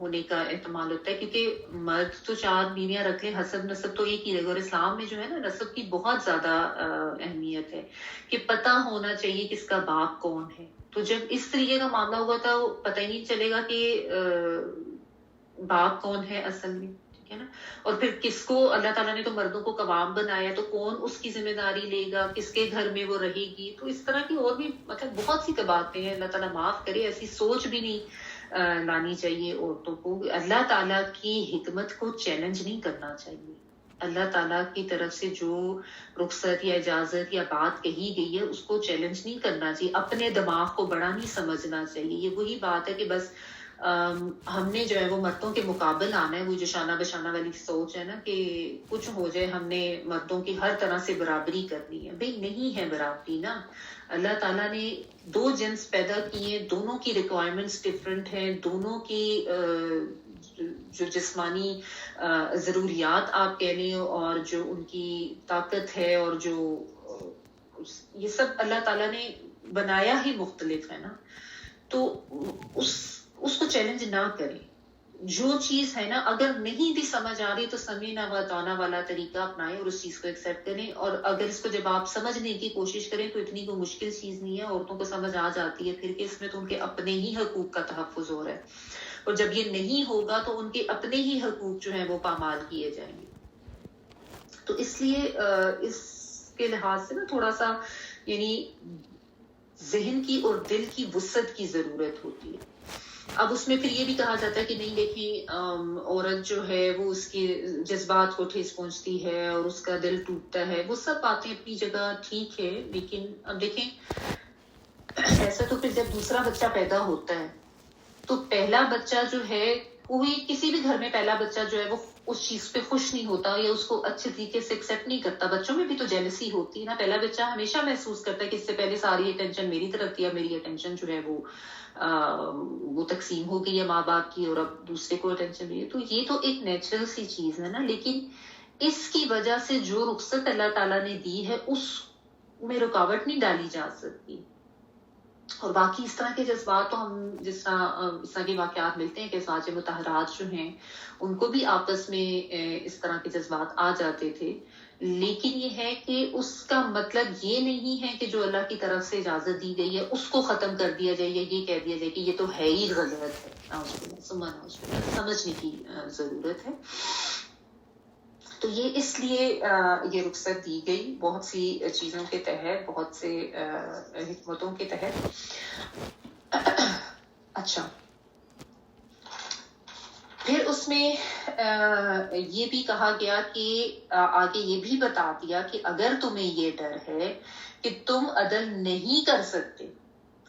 ہونے کا احتمال ہوتا ہے، کیونکہ مرد تو 4 بیویاں رکھ لیں، حسب نسب تو ایک ہی رہے گا. اور اسلام میں جو ہے نا نسب کی بہت زیادہ اہمیت ہے، کہ پتہ ہونا چاہیے کس کا باپ کون ہے. تو جب اس طریقے کا معاملہ ہوگا تو پتہ ہی نہیں چلے گا کہ باپ کون ہے اصل میں. ٹھیک ہے نا. اور پھر کس کو اللہ تعالیٰ نے تو مردوں کو قوام بنایا، تو کون اس کی ذمہ داری لے گا، کس کے گھر میں وہ رہے گی. تو اس طرح کی اور بھی مطلب بہت سی باتیں ہیں. اللہ تعالیٰ معاف کرے، ایسی سوچ بھی نہیں لانی چاہیے عورتوں کو. اللہ تعالیٰ کی حکمت کو چیلنج نہیں کرنا چاہیے. اللہ تعالیٰ کی طرف سے جو رخصت یا اجازت یا بات کہی گئی ہے اس کو چیلنج نہیں کرنا چاہیے، اپنے دماغ کو بڑا نہیں سمجھنا چاہیے. یہ وہی بات ہے کہ بس ہم نے جو ہے وہ مردوں کے مقابل آنا ہے. وہ جو شانہ بشانہ والی سوچ ہے نا کہ کچھ ہو جائے، ہم نے مردوں کی ہر طرح سے برابری کرنی ہے. بھئی نہیں ہے برابری نا. اللہ تعالیٰ نے 2 جنس پیدا کیے، دونوں کی ریکوائرمنٹس ڈفرینٹ ہیں، دونوں کی جو جسمانی ضروریات آپ کہہ لیں اور جو ان کی طاقت ہے اور جو یہ سب اللہ تعالیٰ نے بنایا ہی مختلف ہے نا. تو اس کو چیلنج نہ کریں. جو چیز ہے نا اگر نہیں بھی سمجھ آ رہی تو سمینا و اطعنا والا طریقہ اپنائیں اور اس چیز کو ایکسیپٹ کریں. اور اگر اس کو جب آپ سمجھنے کی کوشش کریں تو اتنی کوئی مشکل چیز نہیں ہے, عورتوں کو سمجھ آ جاتی ہے پھر کہ اس میں تو ان کے اپنے ہی حقوق کا تحفظ ہو رہا ہے, اور جب یہ نہیں ہوگا تو ان کے اپنے ہی حقوق جو ہیں وہ پامال کیے جائیں گے. تو اس لیے اس کے لحاظ سے نا تھوڑا سا یعنی ذہن کی اور دل کی وسعت کی ضرورت ہوتی ہے. اب اس میں پھر یہ بھی کہا جاتا ہے کہ نہیں دیکھیں عورت جو ہے وہ اس کے جذبات کو ٹھیس پہنچتی ہے اور اس کا دل ٹوٹتا ہے, وہ سب باتیں اپنی جگہ ٹھیک ہے, لیکن اب دیکھیں ایسا تو پھر جب دوسرا بچہ پیدا ہوتا ہے تو پہلا بچہ جو ہے کوئی کسی بھی گھر میں پہلا بچہ جو ہے وہ اس چیز پہ خوش نہیں ہوتا یا اس کو اچھے طریقے سے ایکسیپٹ نہیں کرتا. بچوں میں بھی تو جیلسی ہوتی ہے نا, پہلا بچہ ہمیشہ محسوس کرتا ہے کہ اس سے پہلے ساری اٹینشن میری طرف تھی, اب میری اٹینشن جو ہے وہ تقسیم ہو گئی ہے ماں باپ کی اور اب دوسرے کو اٹینشن دی ہے. تو یہ تو ایک نیچرل سی چیز ہے نا, لیکن اس کی وجہ سے جو رخصت اللہ تعالیٰ نے دی ہے اس میں رکاوٹ نہیں ڈالی جا سکتی. اور باقی اس طرح کے جذبات تو ہم جس طرح کے واقعات ملتے ہیں کہ ازواج مطہرات جو ہیں ان کو بھی آپس میں اس طرح کے جذبات آ جاتے تھے, لیکن یہ ہے کہ اس کا مطلب یہ نہیں ہے کہ جو اللہ کی طرف سے اجازت دی گئی ہے اس کو ختم کر دیا جائے یا یہ کہہ دیا جائے کہ یہ تو ہے ہی غلط ہے. سمجھنے کی ضرورت ہے. تو یہ اس لیے یہ رخصت دی گئی بہت سی چیزوں کے تحت, بہت سے حکمتوں کے تحت. اچھا, پھر اس میں یہ بھی کہا گیا کہ آگے یہ بھی بتا دیا کہ اگر تمہیں یہ ڈر ہے کہ تم عدل نہیں کر سکتے,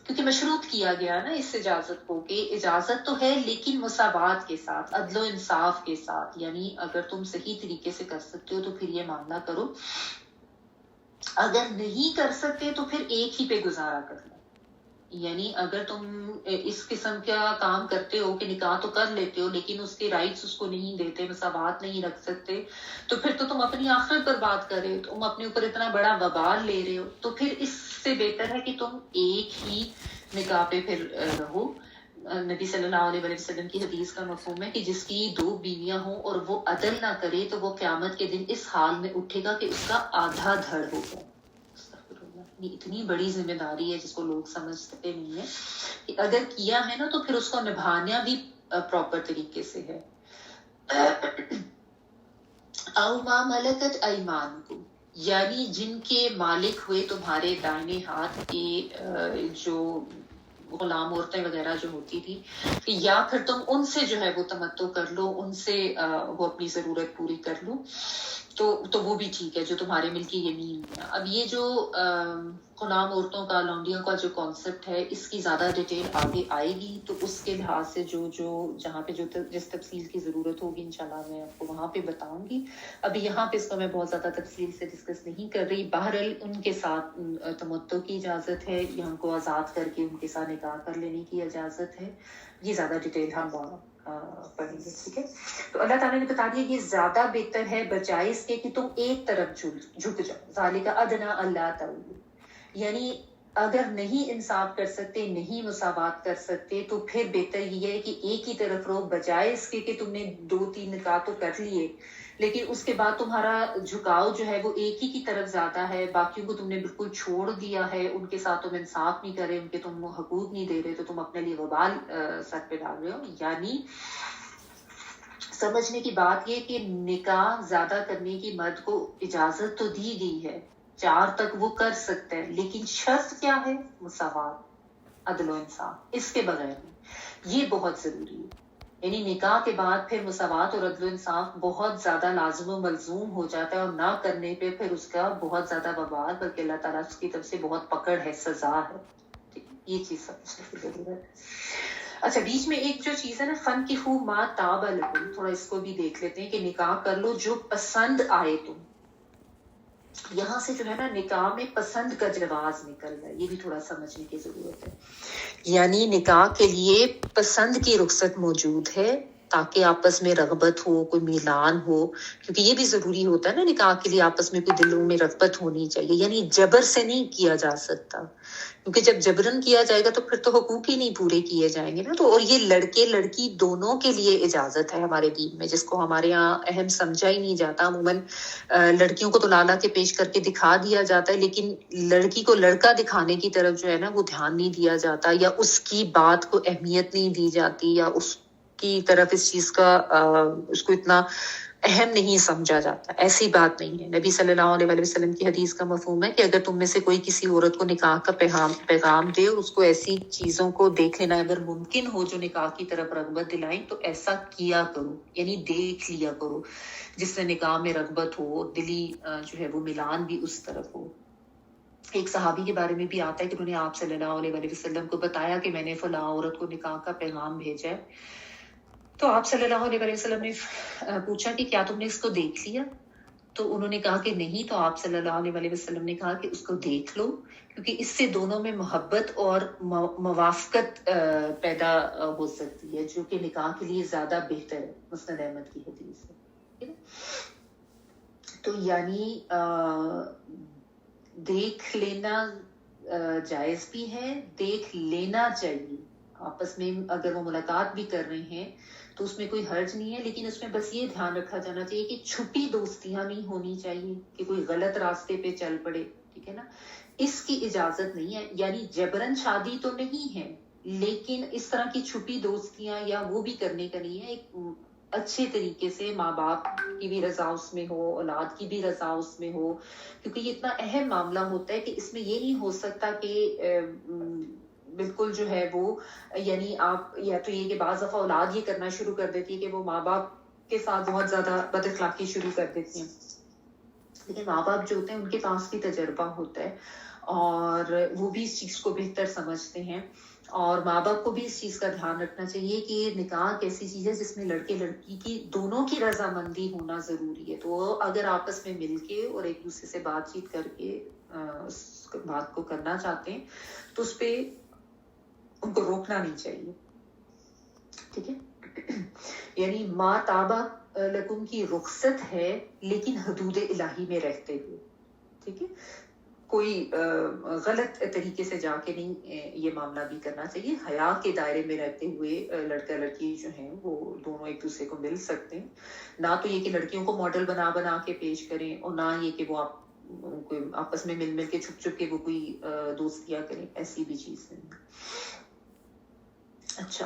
کیونکہ مشروط کیا گیا نا اس اجازت کو کہ اجازت تو ہے لیکن مساوات کے ساتھ, عدل و انصاف کے ساتھ, یعنی اگر تم صحیح طریقے سے کر سکتے ہو تو پھر یہ معاملہ کرو, اگر نہیں کر سکتے تو پھر ایک ہی پہ گزارا کر لو. یعنی اگر تم اس قسم کا کام کرتے ہو کہ نکاح تو کر لیتے ہو لیکن اس کے رائٹس اس کو نہیں دیتے, مساوات نہیں رکھ سکتے, تو پھر تو تم اپنی آخرت پر بات کر رہے ہو, تم اپنے اوپر اتنا بڑا وبال لے رہے ہو. تو پھر اس سے بہتر ہے کہ تم ایک ہی نکاح پہ پھر رہو. نبی صلی اللہ علیہ وسلم کی حدیث کا مفہوم ہے کہ جس کی 2 بیویاں ہوں اور وہ عدل نہ کرے تو وہ قیامت کے دن اس حال میں اٹھے گا کہ اس کا آدھا دھڑ ہوگا. اتنی بڑی ذمہ داری ہے جس کو لوگ سمجھتے نہیں ہیں کہ اگر کیا ہے نا تو پھر اس کو نبھانا بھی پراپر طریقے سے ہے. او ما ملکت ایمانکم, یعنی جن کے مالک ہوئے تمہارے دائیں ہاتھ کے جو غلام عورتیں وغیرہ جو ہوتی تھی, یا پھر تم ان سے جو ہے وہ تمتع کر لو, ان سے وہ اپنی ضرورت پوری کر لو, تو وہ بھی ٹھیک ہے جو تمہارے ملکی یمین ہے. اب یہ جو غلام عورتوں کا, لونڈیوں کا جو کانسیپٹ ہے اس کی زیادہ ڈیٹیل آگے آئے گی, تو اس کے لحاظ سے جو جہاں پہ جس تفصیل کی ضرورت ہوگی انشاءاللہ میں آپ کو وہاں پہ بتاؤں گی. ابھی یہاں پہ اس کو میں بہت زیادہ تفصیل سے ڈسکس نہیں کر رہی. بہرحال ان کے ساتھ تمتع کی اجازت ہے, یا ان کو آزاد کر کے ان کے ساتھ نکاح کر لینے کی اجازت ہے. یہ زیادہ ڈیٹیل ہم پڑھیں گے, ٹھیک ہے. تو اللہ تعالیٰ نے بتا دیا یہ زیادہ بہتر ہے بجائے اس کے کہ تم ایک طرف جھک جاؤ. ذالک ادنیٰ اللہ تعالی, یعنی اگر نہیں انصاف کر سکتے, نہیں مساوات کر سکتے, تو پھر بہتر یہ ہے کہ ایک ہی طرف رہو بجائے اس کے کہ تم نے 2-3 نکاح تو کر لیے لیکن اس کے بعد تمہارا جھکاؤ جو ہے وہ ایک ہی کی طرف زیادہ ہے, باقیوں کو تم نے بالکل چھوڑ دیا ہے, ان کے ساتھ تم انصاف نہیں کر رہے, ان کے تم حقوق نہیں دے رہے, تو تم اپنے لیے وبال سر پہ ڈال رہے ہو. یعنی سمجھنے کی بات یہ کہ نکاح زیادہ کرنے کی مرد کو اجازت تو دی گئی ہے, 4 تک وہ کر سکتا ہے, لیکن شرط کیا ہے؟ مساوات, عدل و انصاف. اس کے بغیر یہ بہت ضروری ہے. یعنی نکاح کے بعد پھر مساوات اور عدل و انصاف بہت زیادہ لازم و ملزوم ہو جاتا ہے, اور نہ کرنے پہ پھر اس کا بہت زیادہ وبال, بلکہ اللہ تعالیٰ کی طرف سے بہت پکڑ ہے, سزا ہے. یہ چیز سمجھنے کی ضرورت ہے. اچھا, بیچ میں ایک جو چیز ہے نا, فن کی خوب ماں تاب لکم, تھوڑا اس کو بھی دیکھ لیتے ہیں کہ نکاح کر لو جو پسند آئے تم. یہاں سے جو ہے نا نکاح میں پسند کا جواز نکل رہا ہے, یہ بھی تھوڑا سمجھنے کی ضرورت ہے. یعنی نکاح کے لیے پسند کی رخصت موجود ہے, تاکہ آپس میں رغبت ہو, کوئی میلان ہو, کیونکہ یہ بھی ضروری ہوتا ہے نا نکاح کے لیے, آپس میں کوئی دلوں میں رغبت ہونی چاہیے, یعنی جبر سے نہیں کیا جا سکتا, کیونکہ جب جبرن کیا جائے گا تو پھر تو حقوق ہی نہیں پورے کیے جائیں گے نا. تو اور یہ لڑکے لڑکی دونوں کے لیے اجازت ہے ہمارے دین میں, جس کو ہمارے یہاں اہم سمجھا ہی نہیں جاتا. عموماً لڑکیوں کو تو لالا کے پیش کر کے دکھا دیا جاتا ہے, لیکن لڑکی کو لڑکا دکھانے کی طرف جو ہے نا وہ دھیان نہیں دیا جاتا, یا اس کی بات کو اہمیت نہیں دی جاتی, یا اس کی طرف اس چیز کا اس کو اتنا اہم نہیں سمجھا جاتا. ایسی بات نہیں ہے. نبی صلی اللہ علیہ وسلم کی حدیث کا مفہوم ہے کہ اگر تم میں سے کوئی کسی عورت کو نکاح کا پیغام دے, اس کو ایسی چیزوں کو دیکھ لینا اگر ممکن ہو جو نکاح کی طرف رغبت دلائیں, تو ایسا کیا کرو, یعنی دیکھ لیا کرو, جس سے نکاح میں رغبت ہو, دلی جو ہے وہ ملان بھی اس طرف ہو. ایک صحابی کے بارے میں بھی آتا ہے کہ انہوں نے آپ صلی اللہ علیہ وسلم کو بتایا کہ میں نے فلاں عورت کو نکاح کا پیغام بھیجا ہے. تو آپ صلی اللہ علیہ وسلم نے پوچھا کہ کیا تم نے اس کو دیکھ لیا؟ تو انہوں نے کہا کہ نہیں. تو آپ صلی اللہ علیہ وسلم نے کہا کہ اس کو دیکھ لو, کیونکہ اس سے دونوں میں محبت اور موافقت پیدا ہو سکتی ہے, جو کہ نکاح کے لیے زیادہ بہتر ہے. مسند احمد کی حدیث ہے. تو یعنی دیکھ لینا جائز بھی ہے, دیکھ لینا چاہیے. آپس میں اگر وہ ملاقات بھی کر رہے ہیں تو اس میں کوئی حرج نہیں ہے, لیکن اس میں بس یہ دھیان رکھا جانا چاہیے کہ چھپی دوستیاں نہیں ہونی چاہیے, کہ کوئی غلط راستے پہ چل پڑے, ٹھیک ہے نا. اس کی اجازت نہیں ہے, یعنی جبرن شادی تو نہیں ہے, لیکن اس طرح کی چھپی دوستیاں یا وہ بھی کرنے کا نہیں ہے. ایک اچھے طریقے سے ماں باپ کی بھی رضا اس میں ہو, اولاد کی بھی رضا اس میں ہو, کیونکہ یہ اتنا اہم معاملہ ہوتا ہے کہ اس میں یہ نہیں ہو سکتا کہ بالکل جو ہے وہ, یعنی آپ یا تو یہ کہ بعض دفعہ اولاد یہ کرنا شروع کر دیتی ہے کہ وہ ماں باپ کے ساتھ بہت زیادہ بد اخلاقی شروع کر دیتی ہیں, لیکن ماں باپ جو ہوتے ہیں ان کے پاس بھی تجربہ ہوتا ہے اور وہ بھی اس چیز کو بہتر سمجھتے ہیں, اور ماں باپ کو بھی اس چیز کا دھیان رکھنا چاہیے کہ نکاح ایک ایسی چیز ہے جس میں لڑکے لڑکی کی دونوں کی رضامندی ہونا ضروری ہے. تو اگر آپس میں مل کے اور ایک دوسرے سے بات چیت کر کے اس بات کو کرنا چاہتے ہیں تو اس پہ ان کو روکنا نہیں چاہیے, ٹھیک ہے. یعنی ما تابا لکم کی رخصت ہے, لیکن حدود الہی میں رہتے ہوئے, ٹھیک ہے. کوئی غلط طریقے سے جا کے نہیں یہ معاملہ بھی کرنا چاہیے. حیا کے دائرے میں رہتے ہوئے لڑکا لڑکی جو ہیں وہ دونوں ایک دوسرے کو مل سکتے ہیں. نہ تو یہ کہ لڑکیوں کو ماڈل بنا بنا کے پیش کریں, اور نہ یہ کہ وہ آپس میں مل کے چھپ چھپ کے وہ کوئی دوستیاں کریں, ایسی بھی چیز نہیں. اچھا,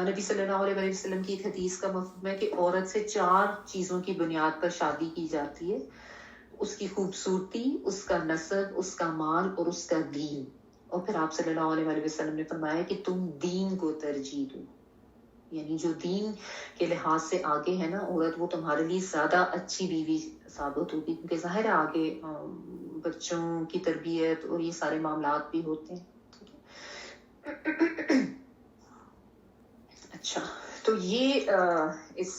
نبی صلی اللہ علیہ وسلم کی ایک حدیث کا مفہوم ہے کہ عورت سے 4 چیزوں کی بنیاد پر شادی کی جاتی ہے: اس کی خوبصورتی, اس کا نسب, اس کا مال اور اس کا دین. اور پھر آپ صلی اللہ علیہ وسلم نے فرمایا کہ تم دین کو ترجیح دو, یعنی جو دین کے لحاظ سے آگے ہے نا عورت, وہ تمہارے لیے زیادہ اچھی بیوی ثابت ہوگی, کیونکہ ظاہر ہے آگے بچوں کی تربیت اور یہ سارے معاملات بھی ہوتے ہیں. اچھا, تو یہ اس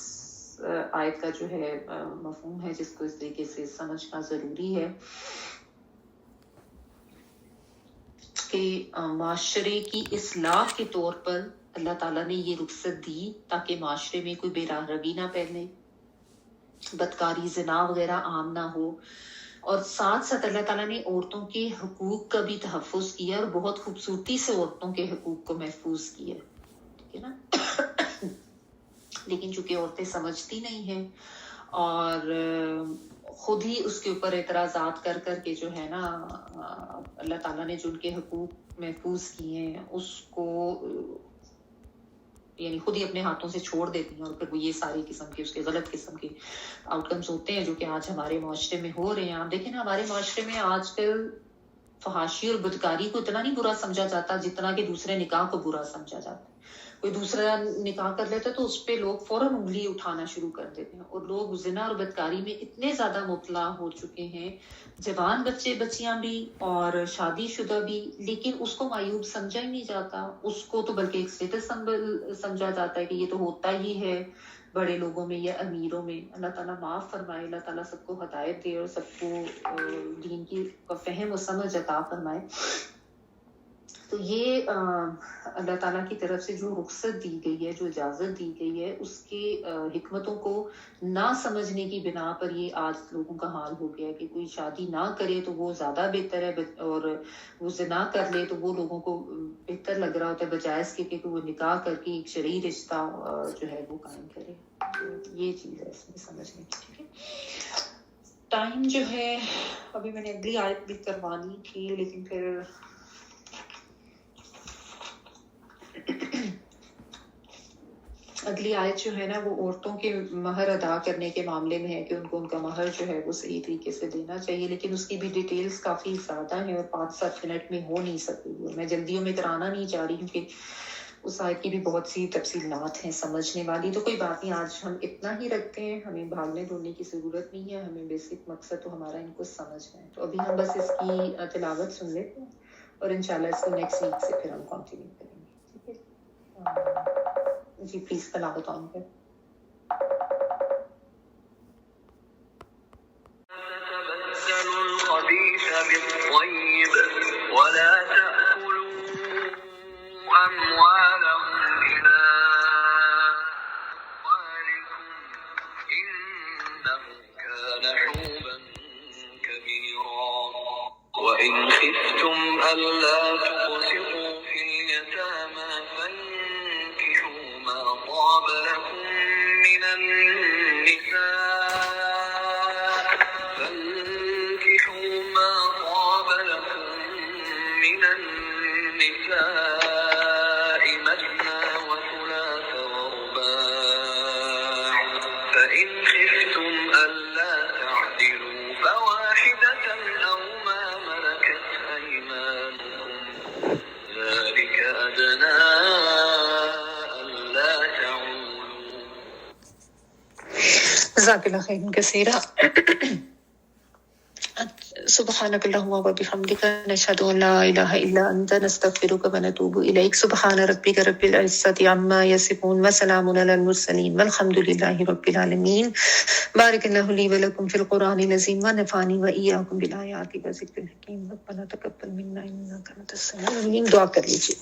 آیت کا جو ہے مفہوم ہے جس کو اس طریقے سے سمجھنا ضروری ہے کہ معاشرے کی اصلاح کے طور پر اللہ تعالیٰ نے یہ رخصت دی تاکہ معاشرے میں کوئی بے روی نہ پھیلے, بدکاری, زنا وغیرہ عام نہ ہو, اور ساتھ ساتھ اللہ تعالیٰ نے عورتوں کے حقوق کا بھی تحفظ کیا اور بہت خوبصورتی سے عورتوں کے حقوق کو محفوظ کیا, ٹھیک ہے نا. لیکن چونکہ عورتیں سمجھتی نہیں ہیں اور خود ہی اس کے اوپر اعتراضات کر کر کے جو ہے نا اللہ تعالیٰ نے جو ان کے حقوق محفوظ کیے ہیں اس کو یعنی خود ہی اپنے ہاتھوں سے چھوڑ دیتی ہیں, اور پھر وہ یہ ساری قسم کے اس کے غلط قسم کے آؤٹ کمز ہوتے ہیں جو کہ آج ہمارے معاشرے میں ہو رہے ہیں. آپ دیکھیں نا ہمارے معاشرے میں آج کل فحاشی اور بدکاری کو اتنا نہیں برا سمجھا جاتا جتنا کہ دوسرے نکاح کو برا سمجھا جاتا ہے. کوئی دوسرا نکاح کر لیتا ہے تو اس پہ لوگ فوراً انگلی اٹھانا شروع کر دیتے ہیں, اور لوگ زنا اور بدکاری میں اتنے زیادہ مبتلا ہو چکے ہیں, جوان بچے بچیاں بھی اور شادی شدہ بھی, لیکن اس کو معیوب سمجھا ہی نہیں جاتا. اس کو تو بلکہ ایک اسٹیٹس سمجھا جاتا ہے کہ یہ تو ہوتا ہی ہے بڑے لوگوں میں یا امیروں میں. اللہ تعالیٰ معاف فرمائے, اللہ تعالیٰ سب کو ہدایت دے اور سب کو دین کی فہم و سمجھ عطا فرمائے. تو یہ اللہ تعالیٰ کی طرف سے جو رخصت دی گئی ہے، جو اجازت دی گئی ہے، اس کے حکمتوں کو نہ سمجھنے کی بنا پر یہ آج لوگوں کا حال ہو گیا ہے کہ کوئی شادی نہ کرے تو وہ زیادہ بہتر ہے، اور وہ زنا کر لے تو وہ لوگوں کو بہتر لگ رہا ہوتا ہے، بجائے اس کے کہ وہ نکاح کر کے ایک شرعی رشتہ جو ہے وہ قائم کرے. یہ چیز ہے اس میں سمجھنے کی. ٹھیک ہے، ٹائم جو ہے ابھی میں نے اگلی آیت بھی کروانی تھی، لیکن پھر اگلی آیت جو ہے نا وہ عورتوں کے مہر ادا کرنے کے معاملے میں ہے کہ ان کو ان کا مہر جو ہے وہ صحیح طریقے سے دینا چاہیے، لیکن اس کی بھی ڈیٹیلز کافی زیادہ ہیں اور 5-7 منٹ میں ہو نہیں سکتی. میں جلدیوں میں کرانا نہیں چاہ رہی ہوں کہ اس آیت کی بھی بہت سی تفصیلات ہیں سمجھنے والی. تو کوئی بات نہیں، آج ہم اتنا ہی رکھتے ہیں، ہمیں بھاگنے ڈھونڈنے کی ضرورت نہیں ہے، ہمیں بیسک مقصد تو ہمارا ان کو سمجھنا ہے. تو ابھی ہم بس اس کی تلاوت سن لیتے ہیں اور انشاءاللہ اس کو نیکسٹ ویک سے پھر ہم کنٹینیو کریں گے. ٹھیک ہے جی، پلیز تلاوت آن کر. تتبدلوا الخبيث بالطيب ولا تأكلوا أموالهم إلى أموالكم إنه كان حوبا كبيرا وإن خفتم ألا تقسطوا في اليتامى فانكحوا ما طاب لكم من النساء مثنى وثلاث ورباع فإن خفتم ألا تعدلوا فواحدة أو ما ملكت أيمانكم ذلك أدنى ألا تعولوا. جزاک اللہ خیرا کثیرا. سبحانک اللہم وبحمدک نشہد ان لا الہ الا انت نستغفرک ونتوب الیک. سبحان ربک رب العزۃ عما یصفون وسلام علی المرسلین والحمد للہ رب العالمین. بارک اللہ لی ولکم فی القرآن العظیم ونفعنی وایاکم بالآیات والذکر الحکیم. ربنا تقبل منا انک انت السمیع العلیم. دعا کر لیجیے.